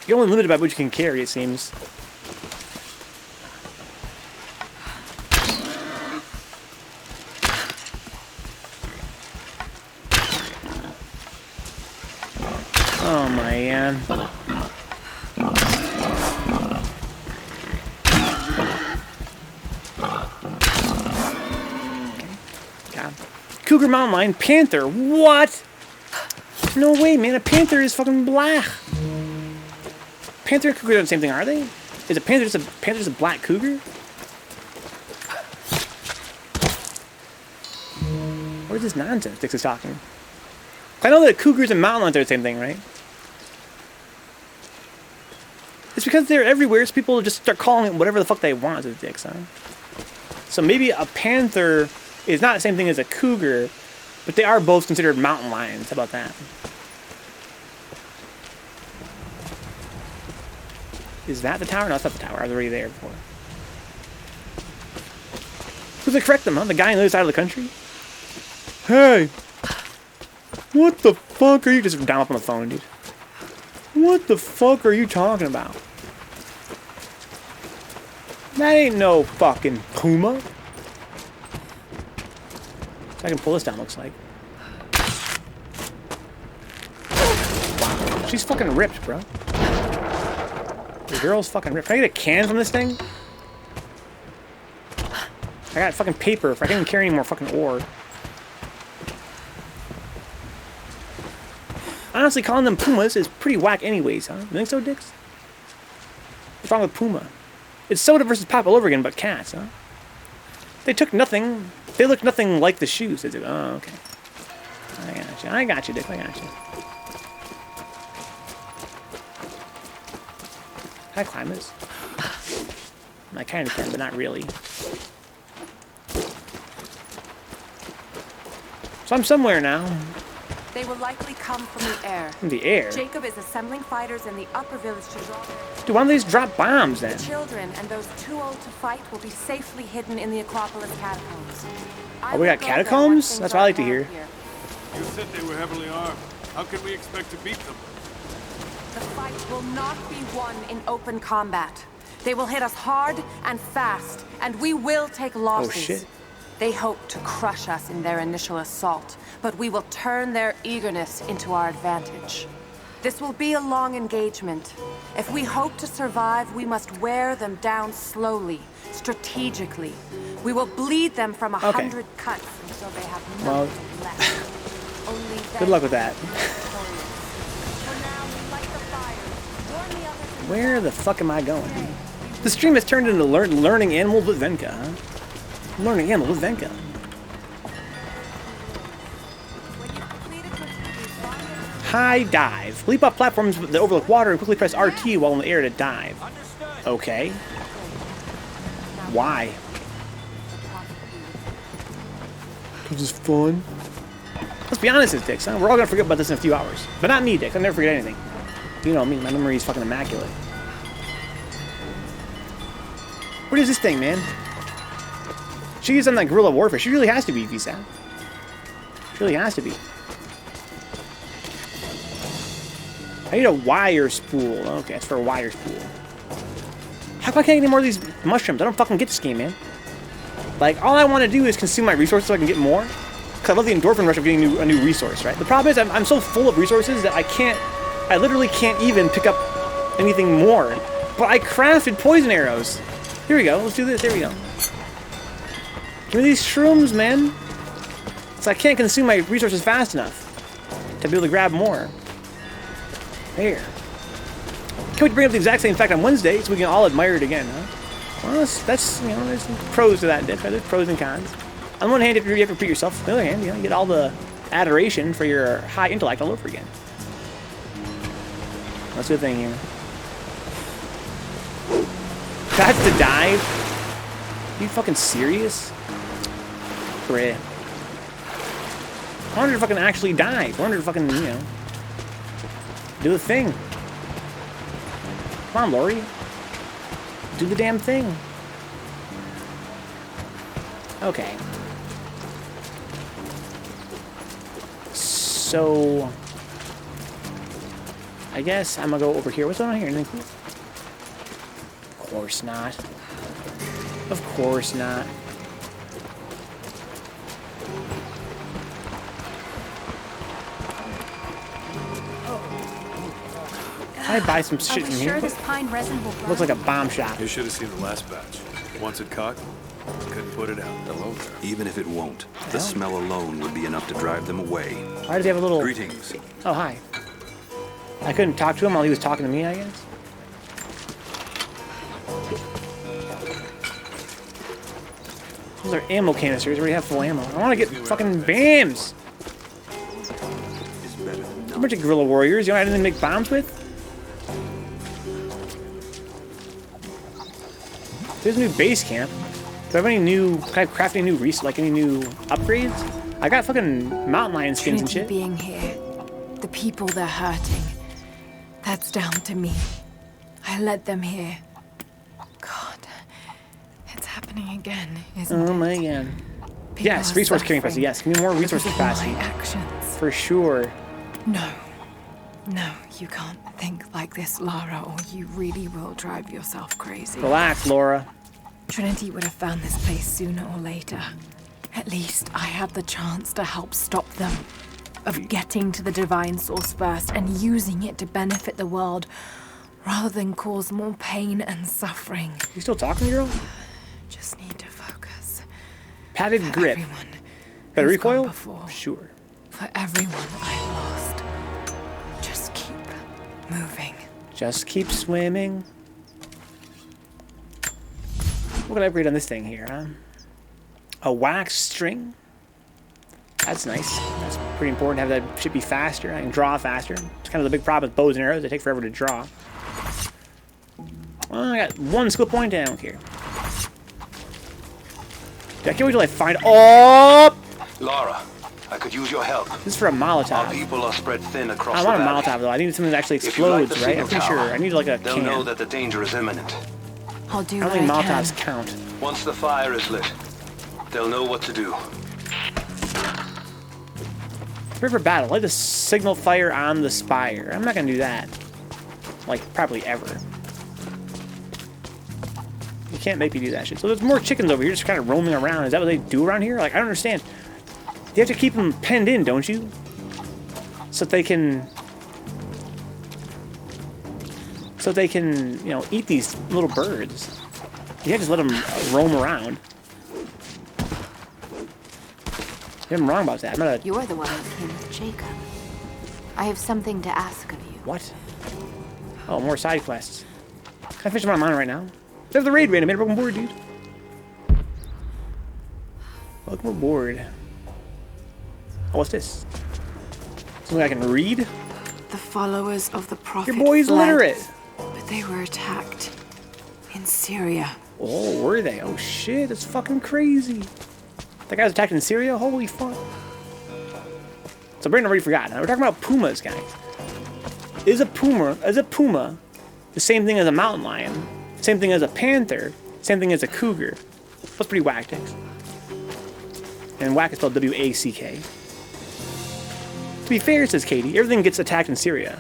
you're only limited by what you can carry, it seems. Oh man. God. Cougar mountain lion, panther. What? No way, man. A panther is fucking black. Panther and cougar are the same thing, are they? Is a panther just a black cougar? What is this nonsense Dix is talking? I know that cougars and mountain lions are the same thing, right? It's because they're everywhere, so people just start calling it whatever the fuck they want as Dix, huh? So maybe a panther is not the same thing as a cougar, but they are both considered mountain lions. How about that? Is that the tower? No, it's not the tower. I was already there before. Who's gonna correct them, huh? The guy on the other side of the country? Hey! What the fuck are you just down up on the phone, dude? What the fuck are you talking about? That ain't no fucking puma. I can pull this down, looks like. Wow. She's fucking ripped, bro. The girl's fucking ripped. Can I get a can from this thing? I got fucking paper if I can't carry any more fucking ore. Honestly, calling them pumas is pretty whack anyways, huh? You think so, Dix? What's wrong with puma? It's soda versus pop all over again, but cats, huh? They took nothing. They look nothing like the shoes. They do. Oh, okay. I got you, Dick. I got you. Can I climb this? I kind of can, but not really. So I'm somewhere now. They will likely come from the air. From the air? Jacob is assembling fighters in the upper village to draw them. Dude, why don't they just drop bombs then? The children and those too old to fight will be safely hidden in the Acropolis catacombs. Oh, we got catacombs? That's what I like to hear. You said they were heavily armed. How can we expect to beat them? The fight will not be won in open combat. They will hit us hard and fast, and we will take losses. Oh, shit. They hope to crush us in their initial assault, but we will turn their eagerness into our advantage. This will be a long engagement. If we hope to survive, we must wear them down slowly, strategically. We will bleed them from 100 cuts until they have nothing left. Only then Good luck with that. For now, light the fire. Warn the others. Where the fuck am I going, dude? The stream has turned into learning animals with Venka, huh? Learning animals with Venka. High dive. Leap off platforms that overlook water and quickly press RT while in the air to dive. Okay. Why? Because it's fun. Let's be honest with Dix, huh? We're all gonna forget about this in a few hours. But not me, Dix. I'll never forget anything. You know me, my memory is fucking immaculate. What is this thing, man? She's on that guerrilla warfare. She really has to be, Visa. She really has to be. I need a wire spool. Okay, it's for a wire spool. How come I can't get any more of these mushrooms? I don't fucking get this game, man. Like, all I want to do is consume my resources so I can get more. Because I love the endorphin rush of getting a new resource, right? The problem is I'm so full of resources that I literally can't even pick up anything more. But I crafted poison arrows. Here we go. Let's do this. There we go. Give me these shrooms, man. So I can't consume my resources fast enough to be able to grab more. There. Can't wait to bring up the exact same fact on Wednesday so we can all admire it again, huh? Well, that's you know, there's some pros to that, Dick. There's pros and cons. On one hand, if you have to repeat yourself, on the other hand, you know, you get all the adoration for your high intellect all over again. That's a good thing here. That's the dive? Are you fucking serious? Great. I wanted to fucking actually dive. I wanted to fucking, you know, do the thing. Come on, Lori. Do the damn thing. Okay. so I guess I'm gonna go over here. What's going on here? Anything cool? Of course not. Of course not. Can I buy some shit from here? This pine resin will Looks like a bomb shop. You should have seen the last batch. Once it caught, couldn't put it out. Hello there. Even if it won't, the smell alone would be enough to drive them away. Why does he have a little... Greetings. Oh, hi. I couldn't talk to him while he was talking to me, I guess. Those are ammo canisters. We already have full ammo. I want to get fucking BAMs! A bunch of guerrilla warriors. You don't have anything to make bombs with? There's a new base camp. Do I have any new... Can I craft any new like any new upgrades? I got fucking mountain lion skins and shit. Being here, the people they're hurting. That's down to me. I led them here. God, it's happening again, isn't it? Oh my god. People Yes, are resource carrying suffering capacity. Yes, give me more resource because of my capacity. actions. For sure. No. No, you can't think like this, Lara, or you really will drive yourself crazy. Relax, Laura. Trinity would have found this place sooner or later. At least I have the chance to help stop them. Of getting to the divine source first and using it to benefit the world, rather than cause more pain and suffering. You still talking, girl? Just need to focus. Padded For grip. everyone Better who's gone recoil? before. Sure. For everyone I've lost. Just keep moving. Just keep swimming. What can I upgrade on this thing here, huh? A wax string. That's nice. That's pretty important to have that shit be faster. I can draw faster. It's kind of the big problem with bows and arrows. They take forever to draw. Well, I got one skill point. I don't care. I can't wait till I find... Oh! Lara, I could use your help. This is for a Our Molotov. people are spread thin across I the want a valley. Molotov, though. I need something that actually If you light explodes, the right? I'm signal pretty sure. tower, I need like a they'll can. know that the danger is imminent. I'll do I what don't think I can. Molotovs count. Once the fire is lit, they'll know what to do. Prepare for battle. Light the signal fire on the spire. I'm not gonna do that. Like, probably ever. You can't make me do that shit. So there's more chickens over here just kind of roaming around. Is that what they do around here? Like, I don't understand. You have to keep them penned in, don't you? So that they can... So they can, you know, eat these little birds. You can't just let them roam around. I'm wrong about that. I'm not a... You're the one who came with Jacob. I have something to ask of you. What? Oh, more side quests. Can I finish what I'm on right now? There's the raid random. Man, welcome aboard, dude. Welcome aboard. Oh, what's this? Something I can read? The followers of the prophet Your boy's fled, literate. but they were attacked in Syria. Oh, were they? Oh, shit. That's fucking crazy. That guy was attacked in Syria? Holy fuck. So Brandon already forgot. Now we're talking about pumas, guys. Is a puma the same thing as a mountain lion? Same thing as a panther? Same thing as a cougar? That's pretty whack, Dix. And whack is spelled W-A-C-K. To be fair, says Katie, everything gets attacked in Syria.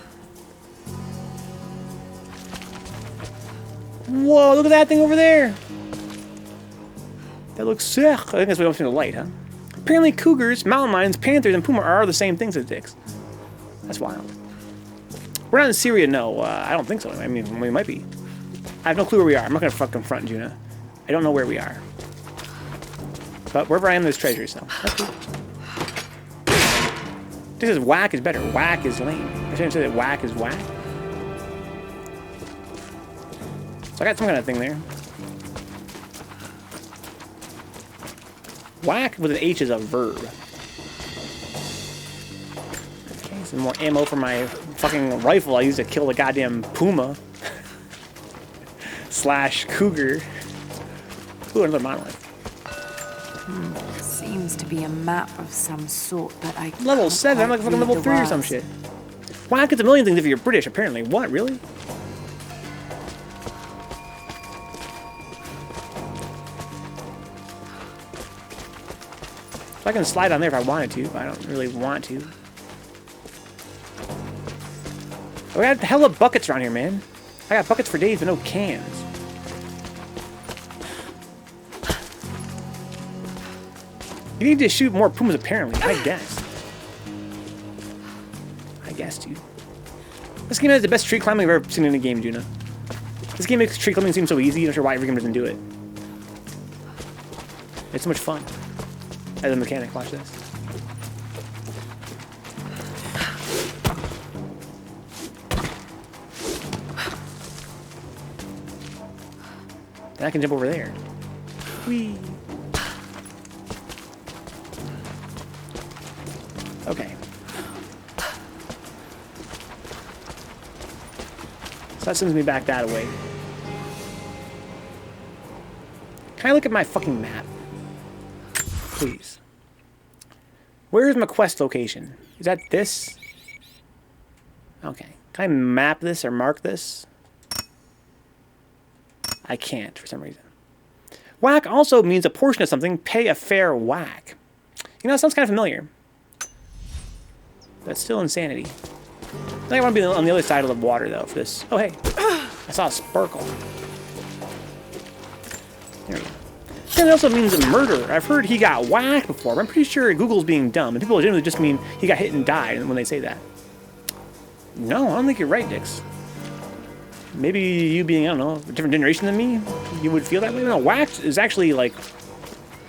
Whoa, look at that thing over there. That looks sick. I think that's what I'm seeing the light, huh? Apparently cougars, mountain lions, panthers, and puma are the same things as dicks. That's wild. We're not in Syria, no. I don't think so. I mean, we might be. I have no clue where we are. I'm not gonna fucking front, Juna. I don't know where we are. But wherever I am, there's treasure, so that's cool. This is whack is better. Whack is lame. I shouldn't say that whack is whack. So I got some kind of thing there. Whack with an H is a verb. Okay, some more ammo for my fucking rifle I used to kill the goddamn puma. / cougar. Ooh, another monolith. Seems to be a map of some sort, but I Level can't 7, I'm like quite fucking read level the 3 or some words. shit. Whack gets a million things if you're British, apparently. What, really? So I can slide on there if I wanted to, but I don't really want to. We got hella buckets around here, man. I got buckets for days, but no cans. You need to shoot more pumas, apparently. I guess. Dude. This game has the best tree climbing I've ever seen in a game, Juna. This game makes tree climbing seem so easy. I'm not sure why every game doesn't do it. It's so much fun. As a mechanic, watch this. Then I can jump over there. Whee! Okay. So that sends me back that way. Can I look at my fucking map? Please. Where is my quest location? Is that this? Okay. Can I map this or mark this? I can't for some reason. Whack also means a portion of something. Pay a fair whack. You know, it sounds kind of familiar. That's still insanity. I think I want to be on the other side of the water, though, for this. Oh, hey. I saw a sparkle. There we go. And it also means murder. I've heard he got whacked before, but I'm pretty sure Google's being dumb. And people legitimately just mean he got hit and died when they say that. No, I don't think you're right, Dix. Maybe you being, I don't know, a different generation than me, you would feel that way. No, whacked is actually like...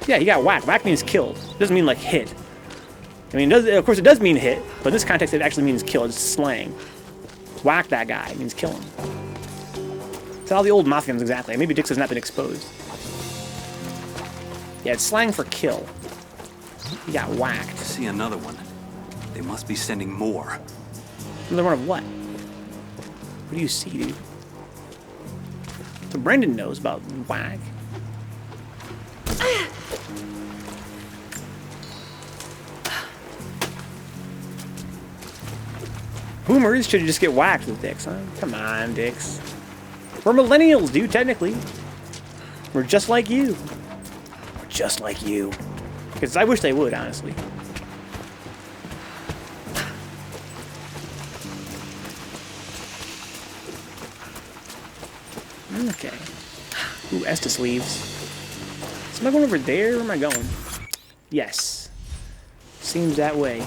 Yeah, he got whacked. Whacked means killed. It doesn't mean, like, hit. I mean, of course it does mean hit, but in this context it actually means kill. It's slang. Whack that guy. It means kill him. It's all the old Mafians, exactly. Maybe Dix has not been exposed. Yeah, it's slang for kill. He got whacked. See another one. They must be sending more. Another one of what? What do you see, dude? So Brendan knows about whack. Boomers should just get whacked with dicks, huh? Come on, dicks. We're millennials, dude, technically. We're just like you. We're just like you. Because I wish they would, honestly. Okay. Ooh, Estus leaves. So am I going over there, or am I going? Yes. Seems that way.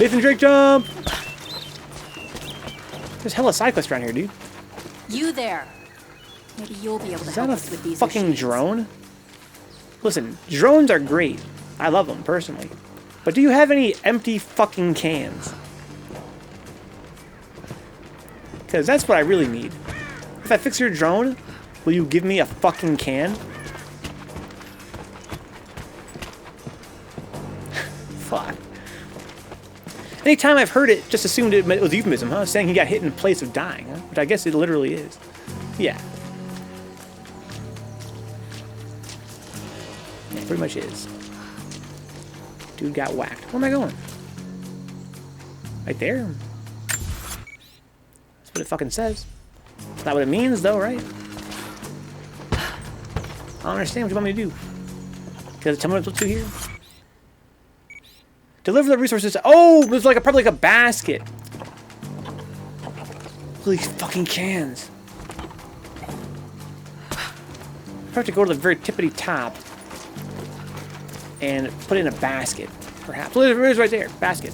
Nathan Drake jump! There's hella side quests around here, dude. You there. Maybe you'll be able to Is help that us with a these fucking machines. drone? Listen, drones are great. I love them, personally. But do you have any empty fucking cans? Because that's what I really need. If I fix your drone, will you give me a fucking can? Fuck. Anytime I've heard it, just assumed it was euphemism, huh? Saying he got hit in place of dying, huh? Which I guess it literally is. Yeah. Yeah, pretty much is. Dude got whacked. Where am I going? Right there. That's what it fucking says. That's not what it means, though, right? I don't understand what you want me to do. Because tell me what to do here. Deliver the resources to... Oh! There's like probably like a basket. Look at these fucking cans. I have to go to the very tippity top and put it in a basket, perhaps. Look, it is right there. Basket.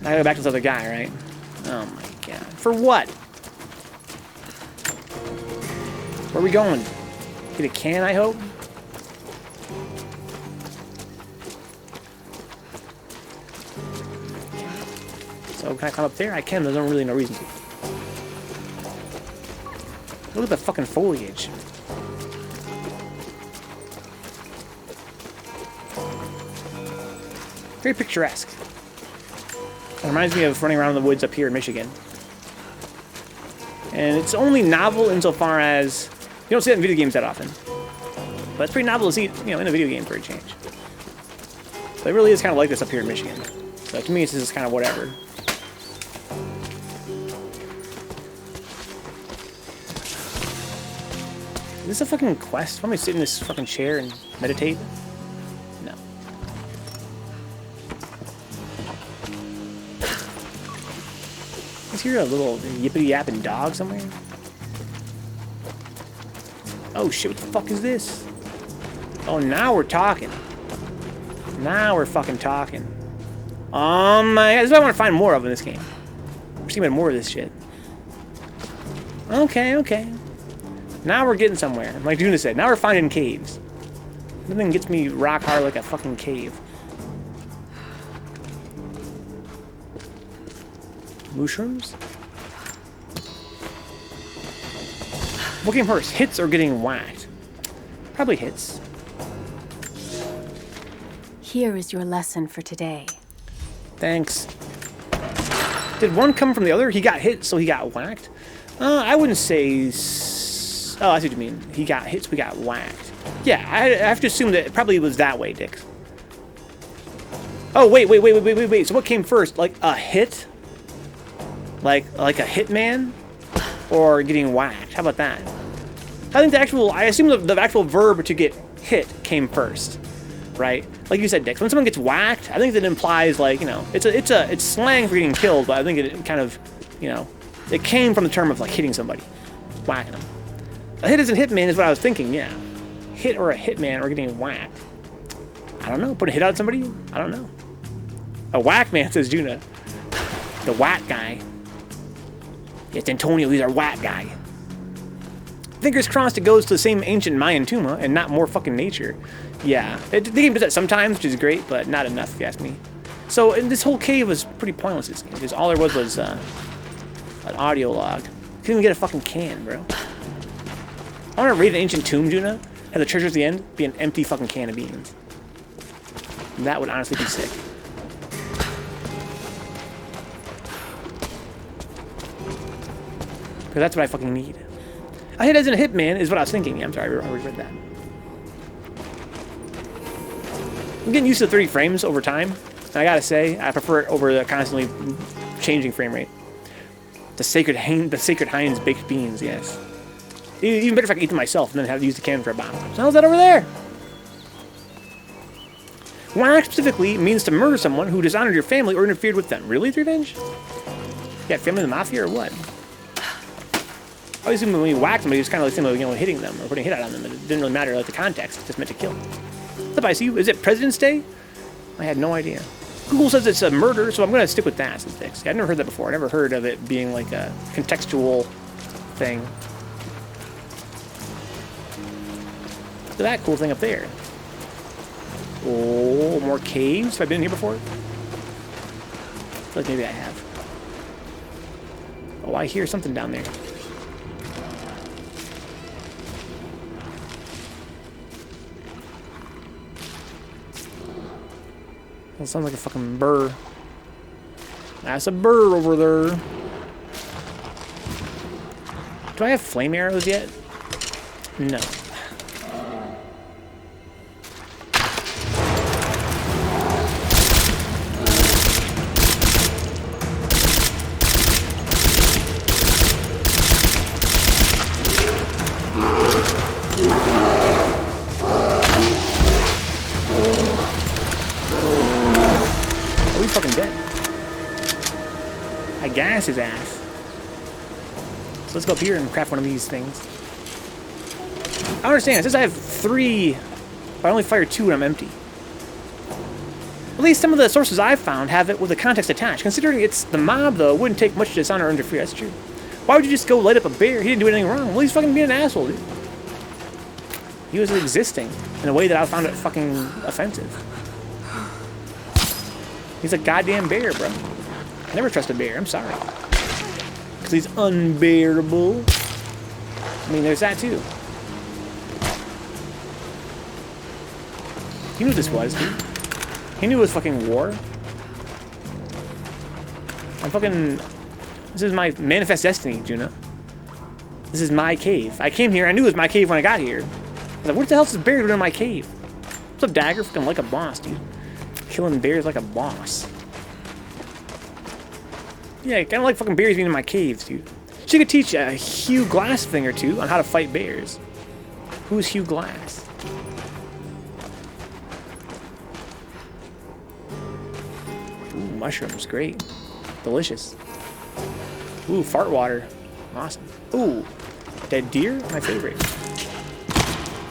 Now I gotta go back to this other guy, right? Oh my god. For what? Where are we going? Get a can, I hope? So can I climb up there? I can, there's no really no reason to. Look at the fucking foliage. Very picturesque. It reminds me of running around in the woods up here in Michigan. And it's only novel insofar as you don't see that in video games that often. But it's pretty novel to see it, you know, in a video game for a change. So it really is kind of like this up here in Michigan. So to me, it's just kind of whatever. Is this a fucking quest? Want me to sit in this fucking chair and meditate? No. hear a little yippity yapping dog somewhere? Oh shit, what the fuck is this? Oh, now we're talking. Now we're fucking talking. Oh my god, this is what I want to find more of in this game. We're seeing more of this shit. Okay, okay. Now we're getting somewhere. Like Juna said, now we're finding caves. Nothing gets me rock hard like a fucking cave. Mushrooms? What came first, hits or getting whacked? Probably hits. Here is your lesson for today. Thanks. Did one come from the other? He got hit, so he got whacked? I wouldn't say... Oh, I see what you mean. He got hit, so we got whacked. Yeah, I have to assume that it probably was that way, Dick. Oh, wait. So what came first? Like a hit? Like a hitman? Or getting whacked? How about that? I think the actual... I assume the actual verb to get hit came first. Right? Like you said, Dix, when someone gets whacked, I think that implies, like, you know, it's slang for getting killed, but I think it kind of, you know, it came from the term of, like, hitting somebody. Whacking them. A hit as a hitman is what I was thinking, yeah. Hit or a hitman or getting whacked. I don't know. Put a hit on somebody? I don't know. A whack man, says Juna. The whack guy. It's Antonio, he's our whack guy. Fingers crossed it goes to the same ancient Mayan tomb and not more fucking nature. Yeah, the game does that sometimes, which is great, but not enough if you ask me. So this whole cave was pretty pointless, this game, because all there was an audio log. Couldn't even get a fucking can, bro. I want to raid an ancient tomb, Juna, have the treasure at the end be an empty fucking can of beans. That would honestly be sick. Because that's what I fucking need. A hit as in a hitman is what I was thinking. Yeah, I'm sorry, I read that. I'm getting used to 30 frames over time. And I gotta say, I prefer it over the constantly changing frame rate. The sacred Heinz baked beans, yes. Even better if I can eat them myself and then have to use the can for a bomb. So how's that over there? Whack specifically means to murder someone who dishonored your family or interfered with them. Really, revenge? Yeah, family of the mafia or what? I always assume when you whack somebody, it's kind of like similar, you know, hitting them or putting a hit out on them. It didn't really matter like the context. It's just meant to kill. What's up, I see you? Is it President's Day? I had no idea. Google says it's a murder, so I'm going to stick with that since Dix. I've never heard that before. I never heard of it being like a contextual thing. Look at that cool thing up there. Oh, more caves. Have I been here before? I feel like maybe I have. Oh, I hear something down there. That sounds like a fucking burr. That's a burr over there. Do I have flame arrows yet? No. Gas his ass. So let's go up here and craft one of these things. I understand. It says I have 3, but I only fire 2 when I'm empty. At least some of the sources I've found have it with the context attached. Considering it's the mob, though, it wouldn't take much to dishonor or interfere. That's true. Why would you just go light up a bear? He didn't do anything wrong. Well, he's fucking being an asshole, dude. He was existing in a way that I found it fucking offensive. He's a goddamn bear, bro. I never trust a bear, I'm sorry. Because he's unbearable. I mean, there's that too. He knew what this was, dude. He knew it was fucking war. I'm fucking... This is my manifest destiny, Juna. This is my cave. I came here, I knew it was my cave when I got here. I was like, what the hell is this bear doing in my cave? What's up, Dagger? Fucking like a boss, dude. Killing bears like a boss. Yeah, kind of like fucking bears being in my caves, dude. She could teach a Hugh Glass thing or two on how to fight bears. Who's Hugh Glass? Ooh, mushrooms, great. Delicious. Ooh, fart water. Awesome. Ooh, dead deer? My favorite.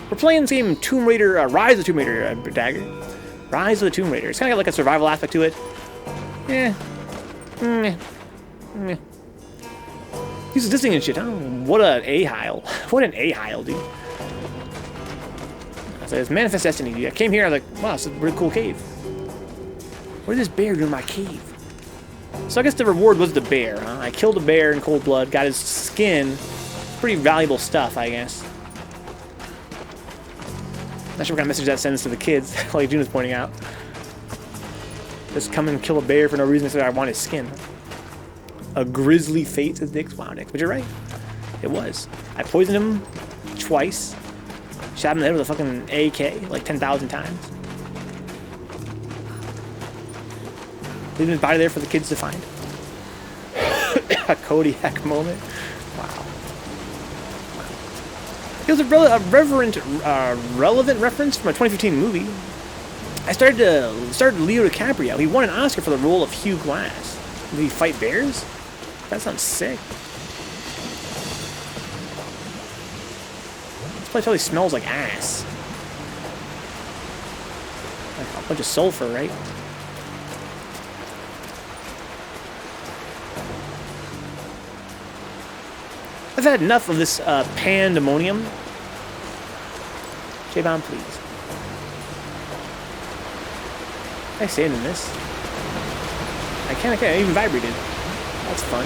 We're playing this game Tomb Raider, Rise of the Tomb Raider, Dagger. Rise of the Tomb Raider. It's kind of got like a survival aspect to it. Uses this thing and shit, huh? What an a-hile. What an a-hile, dude. So it's Manifest Destiny, dude. I came here, I was like, wow, it's a really cool cave. What did this bear do in my cave? So I guess the reward was the bear, huh? I killed a bear in cold blood, got his skin. Pretty valuable stuff, I guess. Not sure what kind of message that sends to the kids, like June was pointing out. Just come and kill a bear for no reason, so I want his skin. A grisly fate, says Dix. Wow, Dix, but you're right. It was. I poisoned him twice. Shot him in the head with a fucking AK, like 10,000 times. Leaving his body there for the kids to find. A Kodiak moment. Wow. It was a relevant reference from a 2015 movie. I started Leo DiCaprio. He won an Oscar for the role of Hugh Glass. Did he fight bears? That sounds sick. This place probably smells like ass. Like a bunch of sulfur, right? I've had enough of this pandemonium. J-Bomb, please. Can I stand in this? I can't, I even vibrated. That's fun.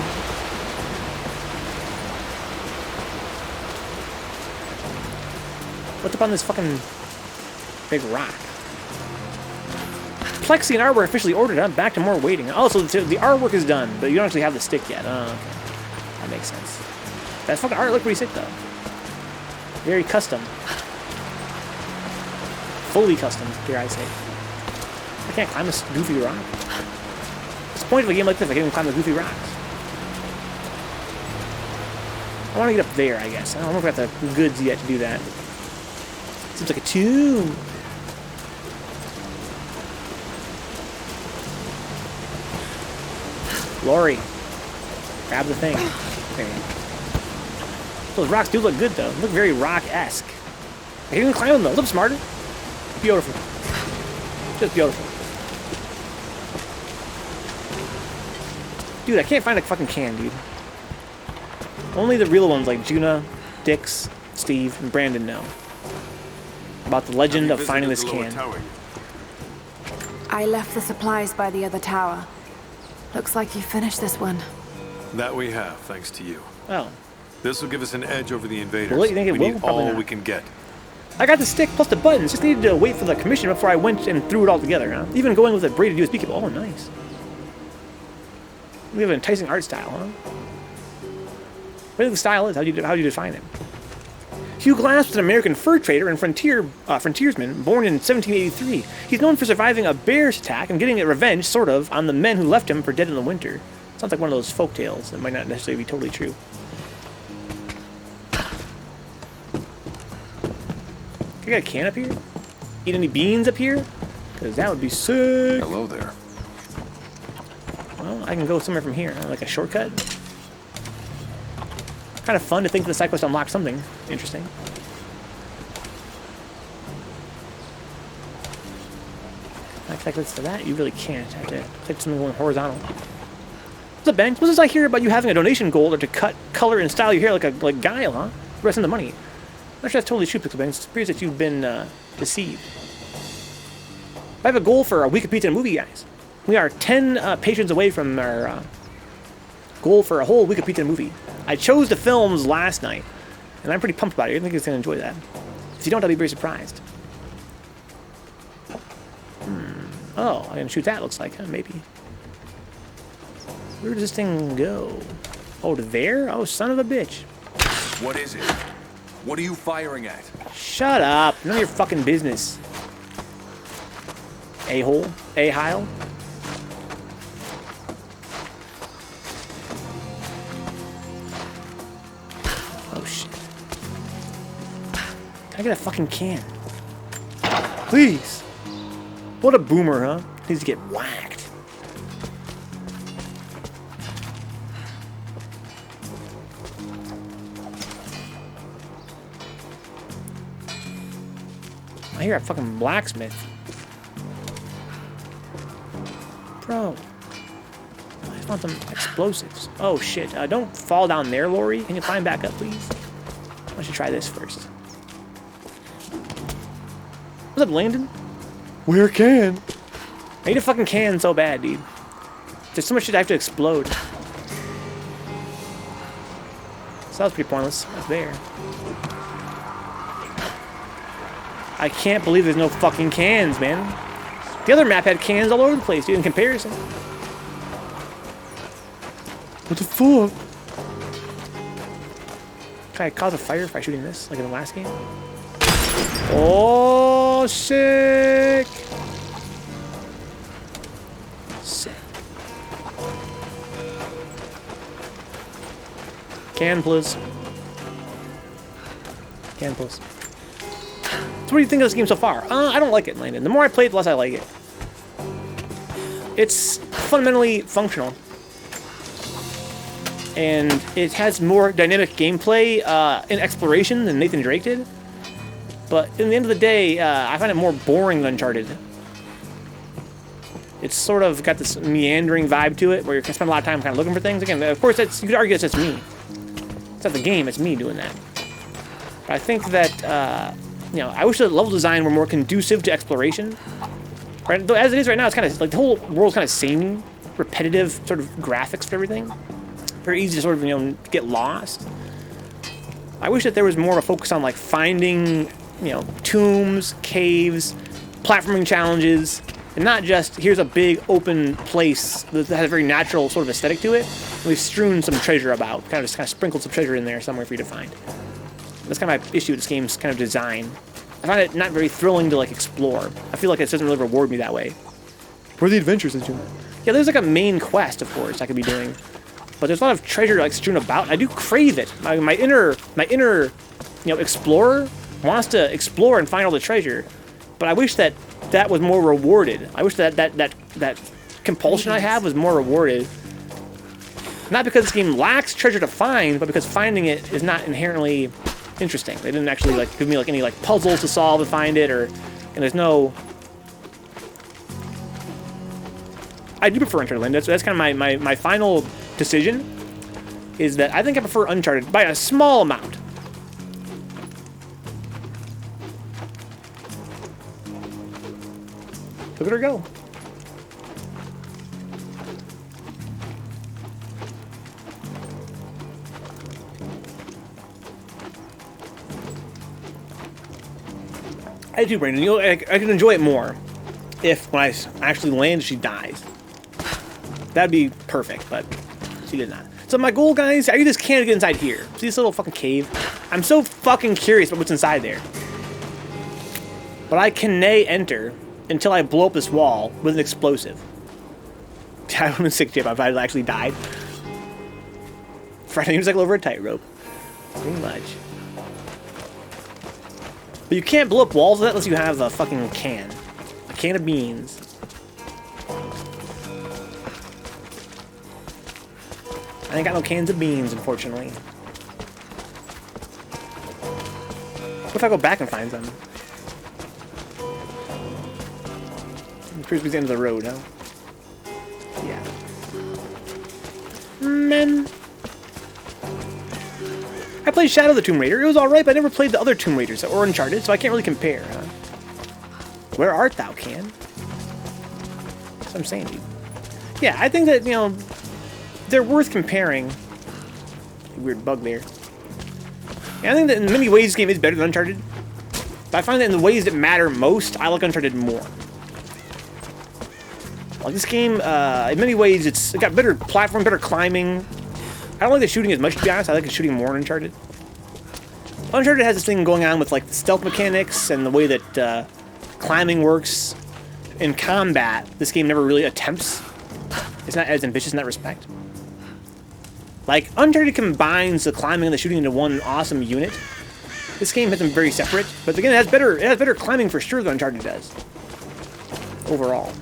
What's up on this fucking big rock? Plexi and artwork officially ordered. I'm back to more waiting. Oh, so the artwork is done, but you don't actually have the stick yet. Oh, okay. That makes sense. That fucking art looked pretty sick, though. Very custom. Fully custom, dare I say. I can't climb this goofy rock. What's the point of a game like this? I can't even climb the goofy rocks. I want to get up there, I guess. I don't know if I got the goods yet to do that. Seems like a tomb. Lori, grab the thing. There you go. Those rocks do look good, though. They look very rock-esque. I can't even climb them, though. Look smarter. Beautiful. Just beautiful. Dude, I can't find a fucking can, dude. Only the real ones like Juna, Dix, Steve, and Brandon know about the legend of finding this can. I left the supplies by the other tower. Looks like you finished this one. That we have, thanks to you. Oh. This will give us an edge over the invaders. Will it? You think it we will? need Probably all not. we can get. I got the stick plus the buttons. Just needed to wait for the commission before I went and threw it all together. Huh? Even going with a braided USB cable. Oh, nice. We have an enticing art style, huh? What do you think the style is? How do you define it? Hugh Glass was an American fur trader and frontiersman born in 1783. He's known for surviving a bear's attack and getting revenge, sort of, on the men who left him for dead in the winter. Sounds like one of those folk tales that might not necessarily be totally true. Can I get a can up here? Eat any beans up here? Because that would be sick. Hello there. Well, I can go somewhere from here, like a shortcut. Kind of fun to think the side quest unlocks something interesting. Can I click this to that? You really can't. I have to click something going horizontal. What's up, Ben? What's this I hear about you having a donation goal or to cut, color, and style your hair like Guile, huh? The rest of the money. I'm not sure that's totally true, Pixel Ben. It appears that you've been deceived. I have a goal for a week of pizza and movie, guys. We are 10 patrons away from our goal for a whole week of pizza and movie. I chose the films last night, and I'm pretty pumped about it. I think you're going to enjoy that. If you don't, I'll be very surprised. Oh, I can shoot that, looks like, huh? Maybe. Where does this thing go? Oh, to there? Oh, son of a bitch. What is it? What are you firing at? Shut up. None of your fucking business. A-hole? A-hile? Oh, shit. Can I get a fucking can? Please. What a boomer, huh? Needs to get whacked. I hear a fucking blacksmith. Bro. I just want some explosives. Oh shit. Don't fall down there, Lori. Can you climb back up, please? Why don't you try this first? What's up, Landon? We're a can. I need a fucking can so bad, dude. There's so much shit I have to explode. So that was pretty pointless. That's there. I can't believe there's no fucking cans, man. The other map had cans all over the place, dude, in comparison. What the fuck? Can I cause a fire by shooting this, like in the last game? Oh, sick! Sick. Can, please. Can, please. So what do you think of this game so far? I don't like it, Landon. The more I play it, the less I like it. It's fundamentally functional. And it has more dynamic gameplay in exploration than Nathan Drake did. But in the end of the day, I find it more boring than Uncharted. It's sort of got this meandering vibe to it, where you can spend a lot of time kind of looking for things. Again, of course, you could argue that's just me. It's not the game, it's me doing that. But I think that, you know, I wish the level design were more conducive to exploration. Right? Though as it is right now, it's kind of like the whole world's kind of samey, repetitive sort of graphics for everything. Very easy to sort of, you know, get lost. I wish that there was more of a focus on like finding, you know, tombs, caves, platforming challenges, and not just here's a big open place that has a very natural sort of aesthetic to it. We've strewn some treasure about, kind of sprinkled some treasure in there somewhere for you to find. That's kind of my issue with this game's kind of design. I find it not very thrilling to like explore. I feel like it doesn't really reward me that way. Where are the adventures that you? Yeah, there's like a main quest, of course, I could be doing, but there's a lot of treasure like strewn about. I do crave it. My inner, you know, explorer wants to explore and find all the treasure, but I wish that that was more rewarded. I wish that compulsion I have was more rewarded. Not because this game lacks treasure to find, but because finding it is not inherently interesting. They didn't actually like give me like any like puzzles to solve to find it, and there's no. I do prefer Uncharted. That's kind of my final decision. Is that I think I prefer Uncharted by a small amount. Look at her go. I do, Brandon. You know, I can enjoy it more if when I actually land, she dies. That'd be perfect, but she did not. So my goal, guys, I just can't get inside here. See this little fucking cave? I'm so fucking curious about what's inside there. But I can enter until I blow up this wall with an explosive. I would have been sick, Jim, if I actually died. Friday was like over a tightrope. Pretty much. But you can't blow up walls with that unless you have a fucking can. A can of beans. I ain't got no cans of beans, unfortunately. What if I go back and find some? Appears to be the end of the road, huh? Yeah. Man. I played Shadow of the Tomb Raider. It was alright, but I never played the other Tomb Raiders or Uncharted, so I can't really compare, huh? Where art thou, Can? That's what I'm saying, dude. Yeah, I think that, you know, they're worth comparing. Weird bug there. Yeah, I think that in many ways this game is better than Uncharted. But I find that in the ways that matter most, I like Uncharted more. Like this game, in many ways, it's got better platform, better climbing. I don't like the shooting as much, to be honest. I like the shooting more in Uncharted. Uncharted has this thing going on with like the stealth mechanics and the way that climbing works. In combat, this game never really attempts. It's not as ambitious in that respect. Like, Uncharted combines the climbing and the shooting into one awesome unit. This game has them very separate, but again, it has better climbing for sure than Uncharted does. Overall.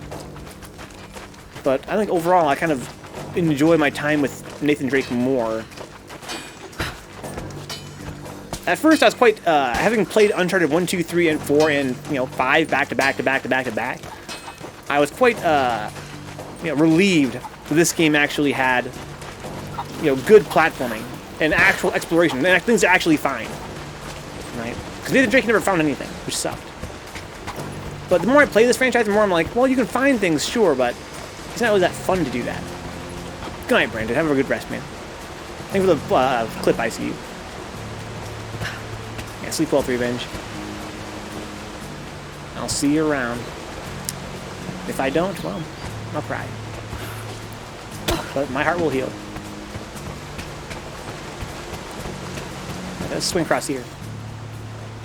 But I think overall, I kind of enjoy my time with Nathan Drake more. At first, I was quite, having played Uncharted 1, 2, 3, and 4, and, 5 back to back to back to back to back, I was quite, relieved that this game actually had, good platforming and actual exploration, and things are actually fine, right? Because Nathan Drake never found anything, which sucked. But the more I play this franchise, the more I'm like, well, you can find things, sure, but it's not really that fun to do that. Good night, Brandon. Have a good rest, man. Thanks for the clip, I see you. Yeah, sleep well, Revenge. I'll see you around. If I don't, well, I'll cry. But my heart will heal. Let's swing across here.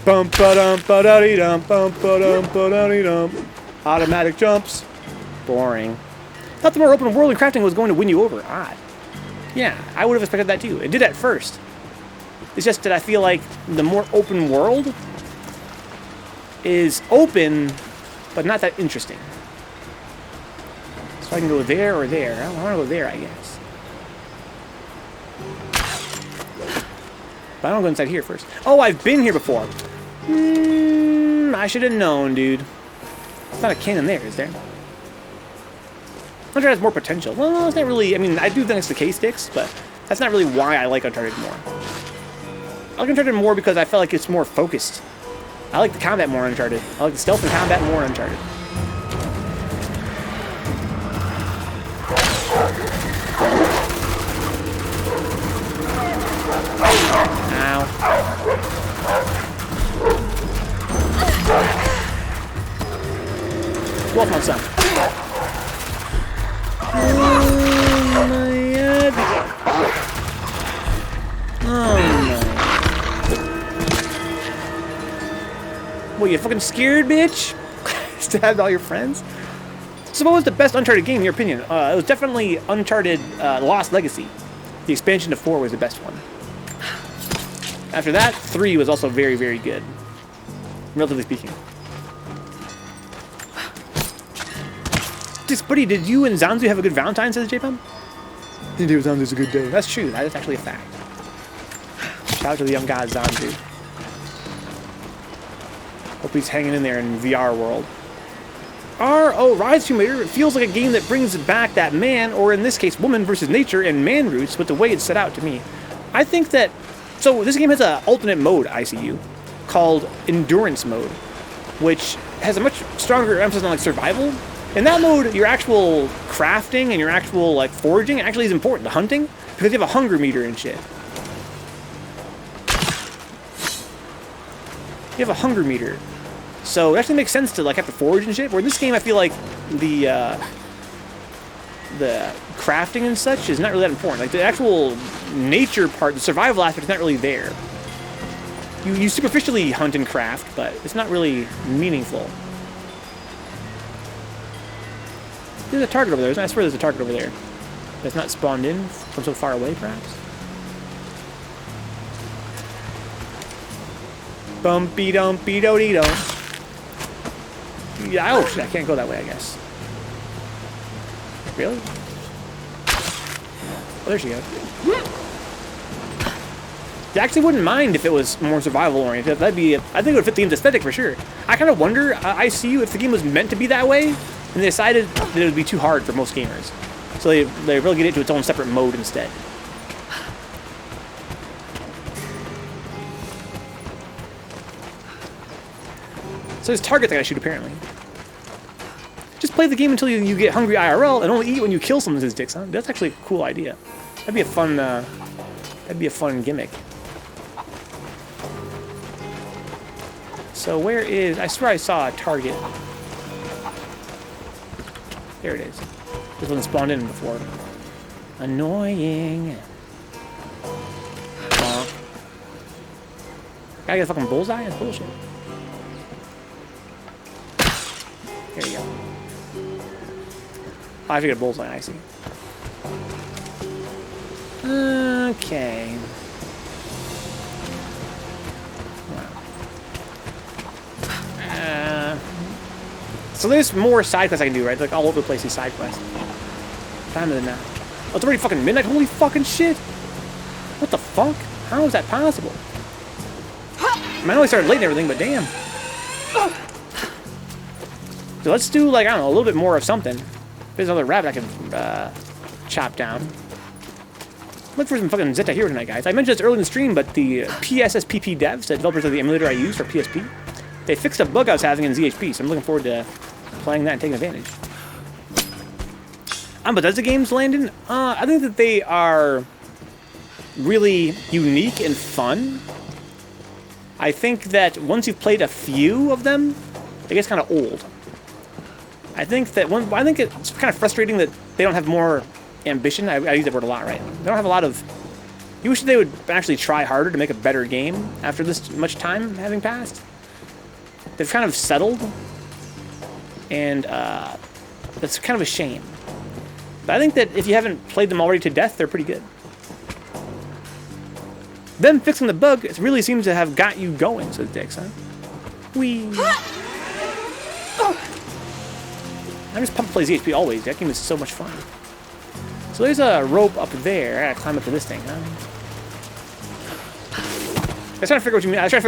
Bum ba dum ba da dee dum bum ba dum ba da dee dum. Automatic jumps. Boring. Thought the more open world and crafting was going to win you over. Odd. Yeah, I would have expected that too. It did at first. It's just that I feel like the more open world is open, but not that interesting. So I can go there or there. I want to go there, I guess. But I don't go inside here first. Oh, I've been here before. I should have known, dude. It's not a cannon there, is there? Uncharted has more potential. Well, it's not really... I mean, I do think it's the K-sticks, but that's not really why I like Uncharted more. I like Uncharted more because I felt like it's more focused. I like the combat more in Uncharted. I like the stealth and combat more in Uncharted. Ow. Wolf on some. Oh my god. Oh no. What, you fucking scared, bitch? Stabbed all your friends? So what was the best Uncharted game in your opinion? It was definitely Uncharted Lost Legacy. The expansion to 4 was the best one. After that, 3 was also very, very good. Relatively speaking. Buddy, did you and Zanzu have a good Valentine's, says J-Pum? Didn't do Zanzu's a good day. That's true. That is actually a fact. Shout out to the young guy, Zanzu. Hope he's hanging in there in VR world. Rise Tomb Raider, it feels like a game that brings back that man, or in this case, woman versus nature and man roots with the way it's set out to me. I think that... So, this game has an alternate mode, ICU, called Endurance Mode, which has a much stronger emphasis on, like, survival. In that mode, your actual crafting and your actual, like, foraging actually is important. The hunting, because you have a hunger meter and shit. You have a hunger meter. So it actually makes sense to, like, have to forage and shit. Where in this game, I feel like the crafting and such is not really that important. Like, the actual nature part, the survival aspect is not really there. You superficially hunt and craft, but it's not really meaningful. There's a target over there. I swear there's a target over there. That's not spawned in from so far away, perhaps? Bumpy dumpy do dee dum. Yeah, oh shit, I can't go that way, I guess. Really? Oh, there she goes. I actually wouldn't mind if it was more survival oriented. That'd be, I think it would fit the game's aesthetic for sure. I kind of wonder, I see you, if the game was meant to be that way, and they decided that it would be too hard for most gamers. So they relegated it to its own separate mode instead. So there's targets I gotta shoot, apparently. Just play the game until you get hungry IRL and only eat when you kill someone, says Dixon. That's actually a cool idea. That'd be a fun gimmick. So where is... I swear I saw a target. There it is. This wasn't spawned in before. Annoying. Gotta get a fucking bullseye? That's bullshit. There you go. Oh, I have to get a bullseye, I see. Okay. Wow. So there's more side quests I can do, right? Like all over the place, these side quests. Time of the night. Oh, it's already fucking midnight? Holy fucking shit! What the fuck? How is that possible? I know I started late and everything, but damn. So let's do, like, I don't know, a little bit more of something. There's another rabbit I can chop down. Look for some fucking Zeta here tonight, guys. I mentioned this early in the stream, but the PSSPP devs, the developers of the emulator I use for PSP, they fixed a bug I was having in ZHP, so I'm looking forward to playing that and taking advantage. Bethesda games, Landon, I think that they are really unique and fun. I think that once you've played a few of them, it gets kind of old. I think it's kind of frustrating that they don't have more ambition. I use that word a lot, right? They don't have a lot of... You wish they would actually try harder to make a better game after this much time having passed. They've kind of settled, and that's kind of a shame. But I think that if you haven't played them already to death, they're pretty good. Them fixing the bug, it really seems to have got you going, says Dix, huh? Whee! I just pump play ZHP always. That game is so much fun. So there's a rope up there. I gotta climb up to this thing, huh? I was trying to figure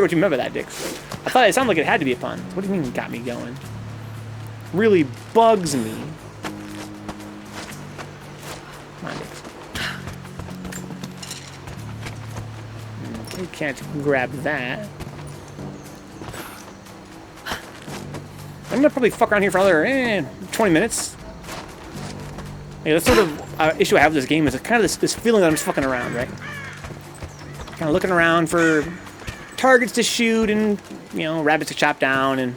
what you meant by that, Dix. I thought it sounded like it had to be a pun. What do you mean got me going? Really bugs me. Come on, Dix. You can't grab that. I'm gonna probably fuck around here for another 20 minutes. Yeah, that's sort of issue I have with this game is kind of this feeling that I'm just fucking around, right? Kind of looking around for targets to shoot and, you know, rabbits to chop down, and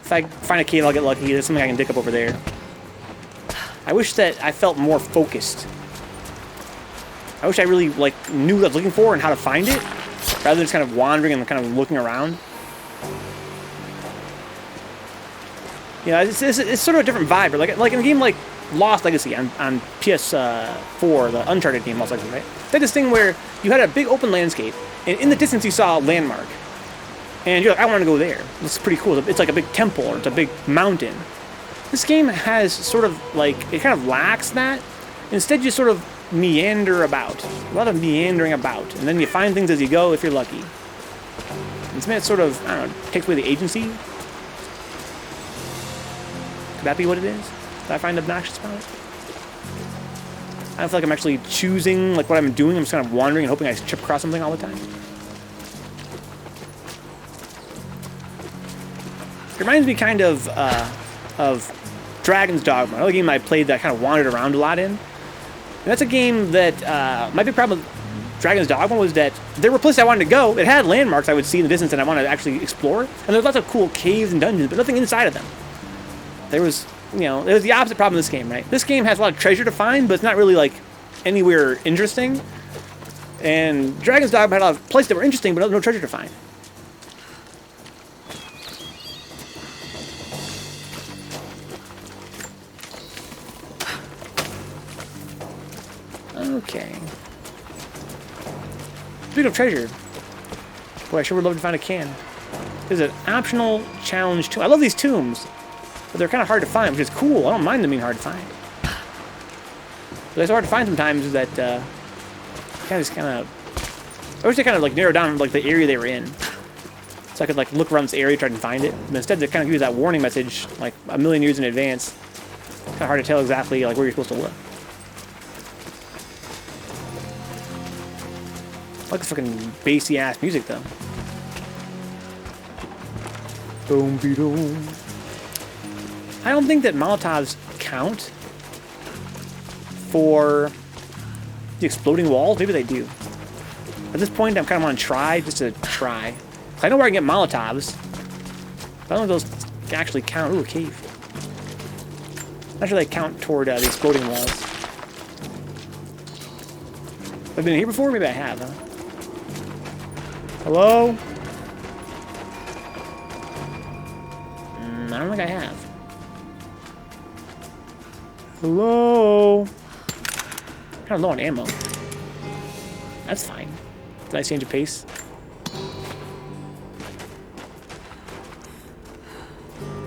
if I find a cave, I'll get lucky. There's something I can dig up over there. I wish that I felt more focused. I wish I really, like, knew what I was looking for and how to find it, rather than just kind of wandering and kind of looking around. You know, it's sort of a different vibe. Like in a game like Lost Legacy on PS4, the Uncharted game, Lost Legacy, right? They had this thing where you had a big open landscape, and in the distance you saw a landmark. And you're like, I want to go there. This is pretty cool. It's like a big temple, or it's a big mountain. This game has sort of, like, it kind of lacks that. Instead, you sort of meander about. A lot of meandering about. And then you find things as you go if you're lucky. And to me, it sort of, I don't know, takes away the agency. Could that be what it is? That I find obnoxious about it? I don't feel like I'm actually choosing, like, what I'm doing. I'm just kind of wandering and hoping I trip across something all the time. It reminds me kind of Dragon's Dogma, another game I played that I kind of wandered around a lot in. And that's a game that, my big problem with Dragon's Dogma was that there were places I wanted to go. It had landmarks I would see in the distance and I wanted to actually explore. And there was lots of cool caves and dungeons, but nothing inside of them. There was, you know, it was the opposite problem in this game, right? This game has a lot of treasure to find, but it's not really, like, anywhere interesting. And Dragon's Dogma had a lot of places that were interesting, but no treasure to find. Okay. Speaking of treasure, boy, I sure would love to find a can. There's an optional challenge too. I love these tombs, but they're kind of hard to find, which is cool. I don't mind them being hard to find. But it's hard to find sometimes is that I wish they kind of like narrow down like the area they were in, so I could like look around this area, try to find it. But instead, they kind of give you that warning message like a million years in advance. It's kind of hard to tell exactly like where you're supposed to look. I like this fucking bassy ass music though. Boom, boom. I don't think that Molotovs count for the exploding walls. Maybe they do. At this point, I'm kind of want to try, just to try. I know where I can get Molotovs, but I don't know if those actually count. Ooh, a cave. I'm not sure they count toward the exploding walls. Have I been here before? Maybe I have, huh? Hello? I don't think I have. Hello? Kind of low on ammo. That's fine. Did I change of pace?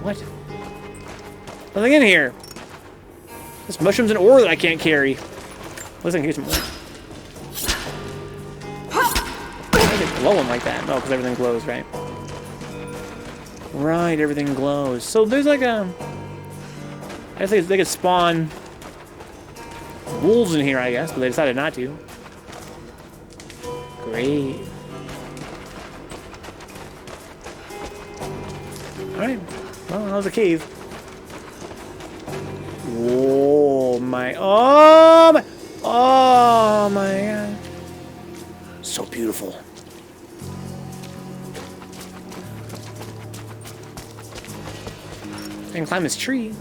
What? Nothing in here. There's mushrooms and ore that I can't carry. At least I can get some ore. glowing like that? No, because everything glows, right? Right, everything glows. So there's like a... I guess they could spawn wolves in here, I guess, but they decided not to. Great. Alright. Well, that was a cave. Whoa, my... Oh, my... Oh, my God. So beautiful. I can climb this tree.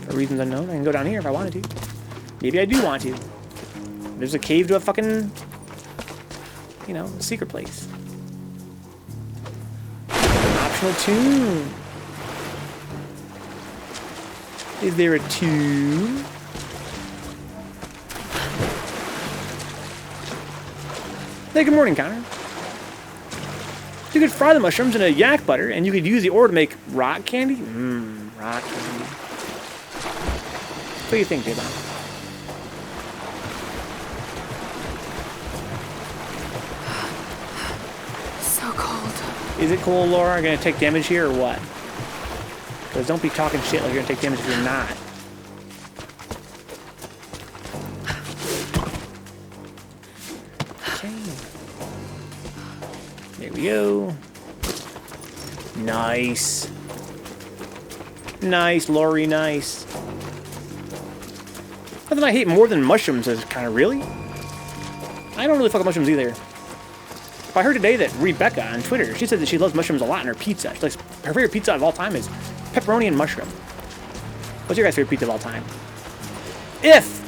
For reasons unknown, I can go down here if I wanted to. Maybe I do want to. There's a cave to a fucking, you know, secret place. Optional tune. Is there a tune? Hey, good morning, Connor. You could fry the mushrooms in a yak butter, and you could use the ore to make rock candy. Rock candy. What do you think, J-Bomb? So cold. Is it cold, Laura? Are you gonna take damage here or what? Because don't be talking shit like you're gonna take damage if you're not. Okay. There we go. Nice. Nice, Lori, nice. Nothing I hate more than mushrooms is kind of really. I don't really fuck with mushrooms either. I heard today that Rebecca on Twitter, she said that she loves mushrooms a lot in her pizza. She likes, her favorite pizza of all time is pepperoni and mushroom. What's your guys' favorite pizza of all time? If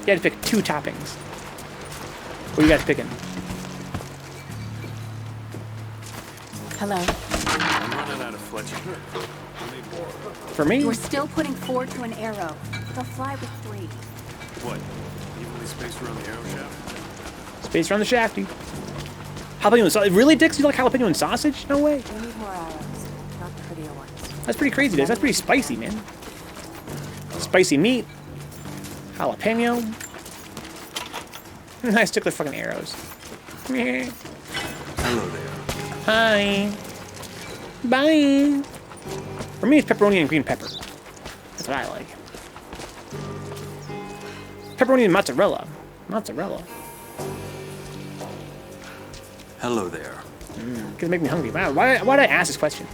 you had to pick 2 toppings, what are you guys picking? Hello. I'm running out of Fletcher. I need more. For me? You're still putting 4 to an arrow. They'll fly with 3. What? Evenly spaced around the arrow shaft? Space around the shafty. Jalapeno and sausage. Really, Dix? You like jalapeno and sausage? No way. We need more arrows, not prettier ones. That's pretty crazy, Dix. That's pretty spicy, man. Spicy meat. Jalapeno. I stick the fucking arrows. Hello there. Hi. Bye. For me, it's pepperoni and green pepper. That's what I like. Pepperoni and mozzarella. Mozzarella. Hello there. Gonna make me hungry. Wow, why did I ask this question?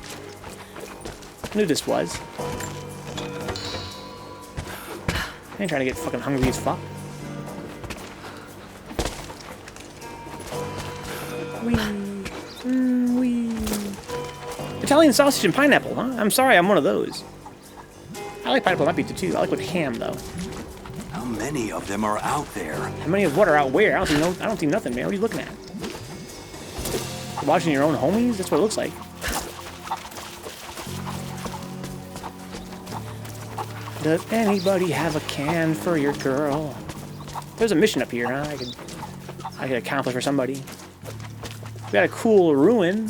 I knew this was. I ain't trying to get fucking hungry as fuck. Wee. Wee. Italian sausage and pineapple, huh? I'm sorry, I'm one of those. I like pineapple on my pizza too. I like with ham though. How many of them are out there? How many of what are out where? I don't see nothing, man. What are you looking at? Watching your own homies? That's what it looks like. Does anybody have a can for your girl? There's a mission up here, huh? I could accomplish for somebody. We got a cool ruin.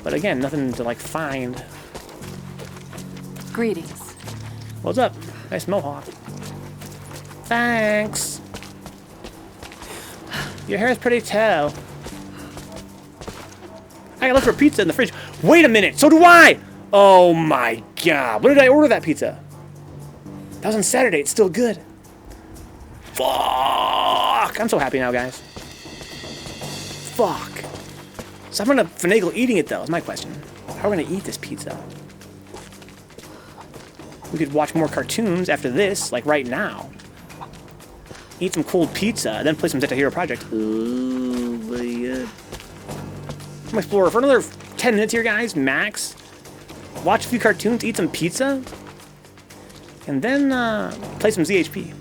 But again, nothing to like find. Greetings. What's up? Nice mohawk. Thanks. Your hair's pretty too. I gotta look for pizza in the fridge. Wait a minute, so do I! Oh my god, when did I order that pizza? That was on Saturday, it's still good. Fuck! I'm so happy now, guys. Fuck. So I'm gonna finagle eating it though, is my question. How are we gonna eat this pizza? We could watch more cartoons after this, like right now. Eat some cold pizza, then play some Zeta Hero Project. Ooh, my god. I'm gonna explore for another 10 minutes here, guys, max. Watch a few cartoons, eat some pizza, and then play some ZHP.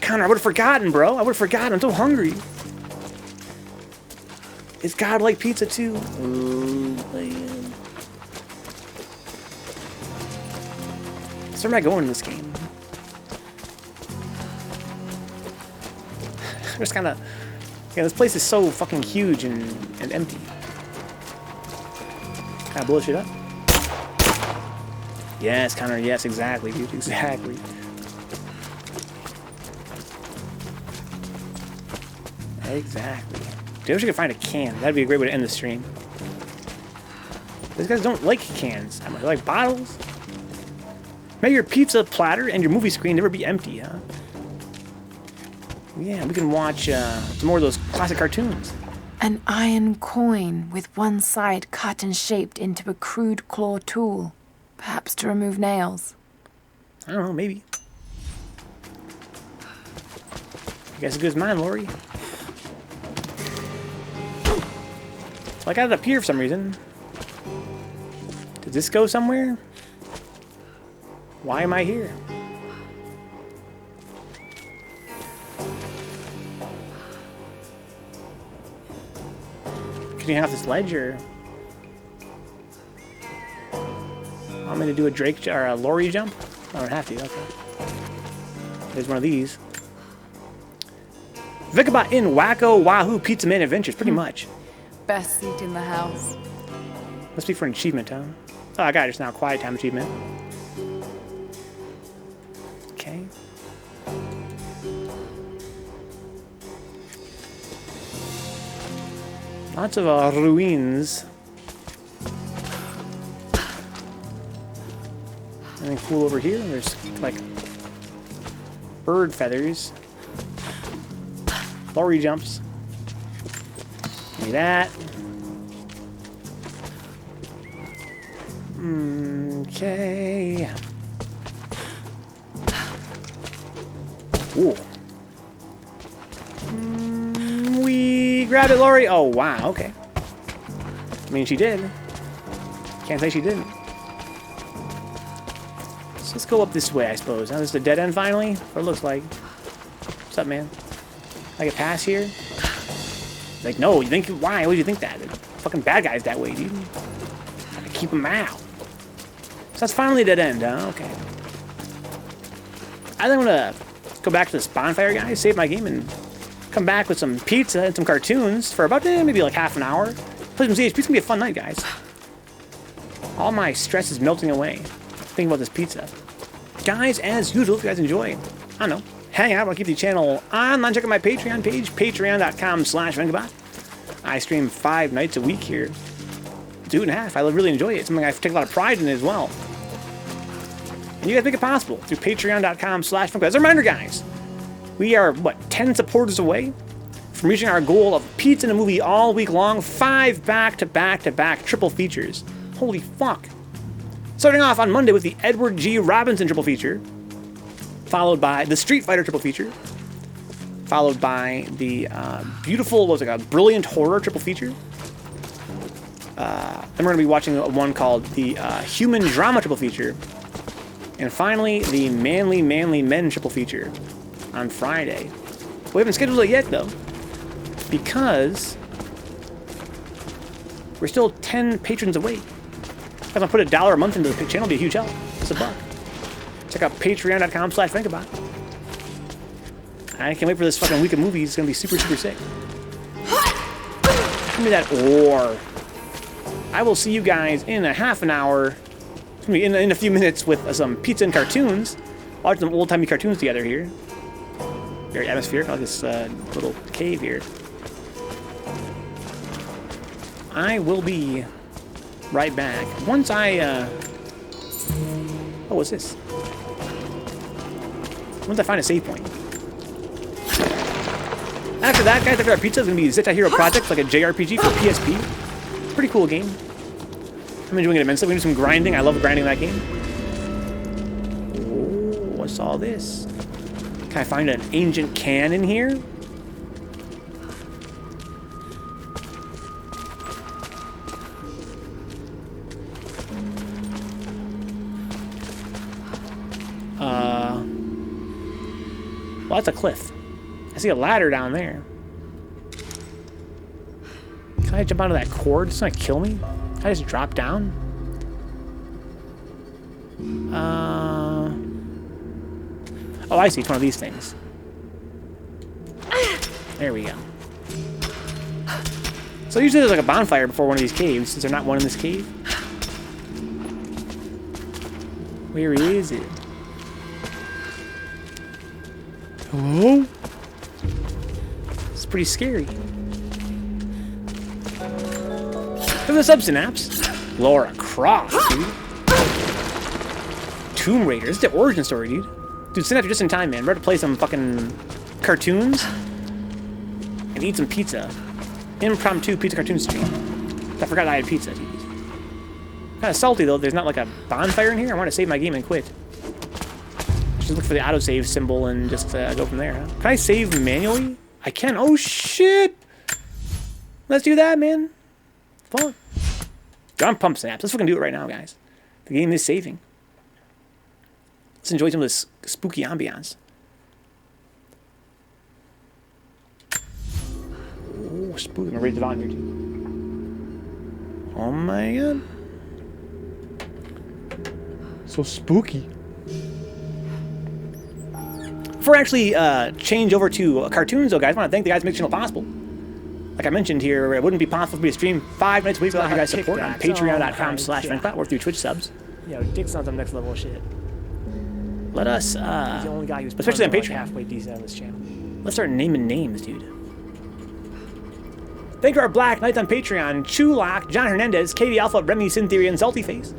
Connor, I would have forgotten, bro. I would have forgotten. I'm so hungry. Is God like pizza too? Ooh, man. So where am I going in this game? I'm just kind of... Yeah, this place is so fucking huge and empty. Can I blow shit up? Yes, Connor, yes, exactly, dude, exactly. Exactly. Dude, I wish I could find a can. That'd be a great way to end the stream. These guys don't like cans. They like bottles. May your pizza platter and your movie screen never be empty, huh? Yeah, we can watch some more of those classic cartoons. An iron coin with one side cut and shaped into a crude claw tool. Perhaps to remove nails. I don't know, maybe. I guess as good as mine, Lori. So I got it up here for some reason. Did this go somewhere? Why am I here? Can you have this ledge or? Want me to do a Drake or a Lori jump? I don't have to. Okay. There's one of these. Vencabot in Wacko Wahoo Pizza Man Adventures, pretty much. Best seat in the house. Must be for an achievement, huh? Oh, I got it just now. Quiet time achievement. Okay. Lots of ruins. Anything cool over here? There's like bird feathers. Lorry jumps. Give me that. Okay. Ooh. We grabbed it, Lori. Oh, wow. Okay. I mean, she did. Can't say she didn't. So let's go up this way, I suppose. Now this is a dead end, finally. What it looks like. What's up, man? I get past here? Like, no. You think? Why? Why would you think that? They're fucking bad guys that way, dude. Gotta keep them out. So that's finally a dead end, huh? Okay. I think I'm gonna go back to this bonfire, guys, save my game, and come back with some pizza and some cartoons for about maybe like half an hour. Play some CHP. It's gonna be a fun night, guys. All my stress is melting away thinking about this pizza. Guys, as usual, if you guys enjoy, I don't know, hang out. I'll keep the channel online. Check out my Patreon page, patreon.com/Vencabot. I stream 5 nights a week here. 2.5. I really enjoy it. It's something I take a lot of pride in as well. And you guys make it possible through patreon.com/Vencabot. As a reminder, guys, we are, 10 supporters away from reaching our goal of pizza and a movie all week long. 5 back-to-back-to-back triple features. Holy fuck. Starting off on Monday with the Edward G. Robinson triple feature, followed by the Street Fighter triple feature, followed by the beautiful, what was it called, Brilliant Horror triple feature. Then we're going to be watching one called the Human Drama triple feature. And finally, the Manly Men triple feature on Friday. We haven't scheduled it yet, though, because we're still 10 patrons away. If I put $1 a month into the channel, it'd be a huge help. It's $1. Check out patreon.com/Vencabot. I can't wait for this fucking week of movies. It's going to be super, super sick. Give me that ore. I will see you guys in a half an hour. It's going to be in a few minutes with some pizza and cartoons. Watch some old-timey cartoons together here. Very atmospheric. I like this little cave here. I will be right back. Once I, oh, what's this? Once I find a save point. After that, guys, after our pizza, is going to be Zeta Hero Project, like a JRPG for PSP. Pretty cool game. I'm enjoying it immensely. We're doing some grinding. I love grinding that game. Oh, what's all this? Can I find an ancient can in here? Well, that's a cliff. I see a ladder down there. Can I jump onto that cord? It's not gonna kill me? Can I just drop down? Oh, I see. It's one of these things. There we go. So usually there's like a bonfire before one of these caves. Is there not one in this cave? Where is it? Hello? This pretty scary. For the sub synapse, Laura Croft, dude. Tomb Raider. This is the origin story, dude. Dude, Synapse, you're just in time, man. We're about to play some fucking cartoons and eat some pizza. Impromptu pizza cartoon stream. I forgot I had pizza, dude. Kind of salty though. There's not like a bonfire in here. I want to save my game and quit. Just look for the autosave symbol and just go from there. Huh? Can I save manually? I can. Oh shit! Let's do that, man. Fun. I'm pumped, Snaps. Let's fucking do it right now, guys. The game is saving. Let's enjoy some of this spooky ambiance. Oh, spooky. I'm gonna raise the volume here too. Oh my god. So spooky. Before I actually change over to cartoons, though, guys, I want to thank the guys who make the channel possible. Like I mentioned here, it wouldn't be possible for me to stream 5 nights a week without you guys' support on patreon.com/Vencabot or through Twitch subs. Yo, Dick's on some next level shit. Let us, He's the only guy who's especially on Patreon. halfway decent on this channel. Let's start naming names, dude. Thank you to our Black Knights on Patreon, Chulak, John Hernandez, Katie Alpha, Remy, Syntheria, and Salty Face.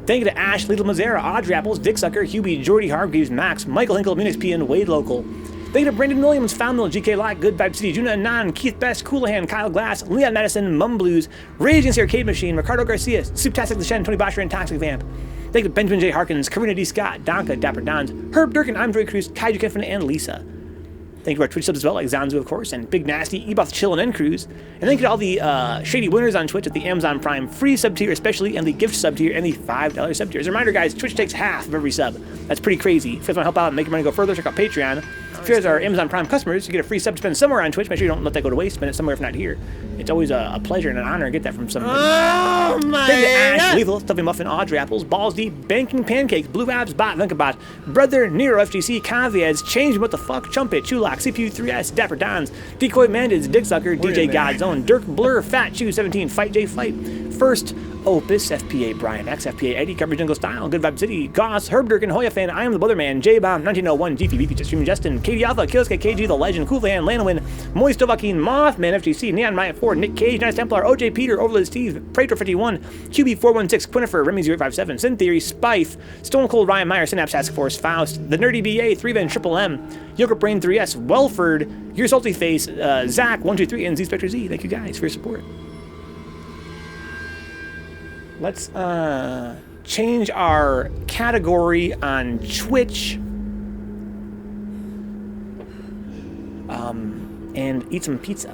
Thank you to Ash, Little Mazzara, Audrey Apples, Dick Sucker, Hubie, Jordy Hargreaves, Max, Michael Hinkle, Minix P, and Wade Local. Thank you to Brandon Williams, Found Mill, GK Lock, Good Vibe City, Juna Anon, Keith Best, Coolahan, Kyle Glass, Leon Madison, Mum Blues, Rage Against the Arcade Machine, Ricardo Garcia, Souptastic the Shen, Tony Bosher, and Toxic Vamp. Thank you to Benjamin J. Harkins, Karina D. Scott, Donka, Dapper Dons, Herb Durkin, I'm Dre Cruz, Kaiju Kefin, and Lisa. Thank you to our Twitch subs as well, like Zanzu, of course, and Big Nasty, Eboth Chill, and N Cruz. And thank you to all the shady winners on Twitch at the Amazon Prime free sub tier, especially, and the gift sub tier, and the $5 sub tier. As a reminder, guys, Twitch takes half of every sub. That's pretty crazy. If you guys want to help out and make your money go further, check out Patreon. If you guys are Amazon Prime customers, you get a free sub to spend somewhere on Twitch. Make sure you don't let that go to waste. Spend it somewhere if not here. It's always a pleasure and an honor to get that from somebody. Oh my Thank you to Ash, Lethal, Stuffy Muffin, Audrey Apples, Balls Deep, Banking Pancakes, Blue Abs, Bot, Vencabot, Brother, Nero, FGC, Caviads, Change What the Fuck, Chumpet, Chulak, CPU 3S, Dapper Dons, Decoy Mandids, Dick Sucker, DJ Godzone, Dirk Blur, Fat Chew 17, Fight J Fight, First Opus, FPA Brian X, FPA Eddie, Coverage Jungle Style, Good Vibe City, Goss, Herb Durkin, Hoya Fan, I Am the Weatherman, J-Bomb, 1901, GP, Streaming Justin, Katie Alpha, Killsky, KG, The Legend, Coolfan, Lanowin, Moist Dovahkiin, Mothman, FGC, Neon Riot 4, Nick Cage, Nice Templar, OJ Peter, Overlord Steve, Praetor 51, QB416, Quinifer, Remy 057, Sin Theory, Spife, Stone Cold Ryan Meyer, Synapse Task Force, Faust, The Nerdy BA, 3Ven, Triple M, Yogurt Brain 3S, Welford, Your Salty Face, Zach, 123, and Z Spectre Z. Thank you guys for your support. Let's change our category on Twitch and eat some pizza.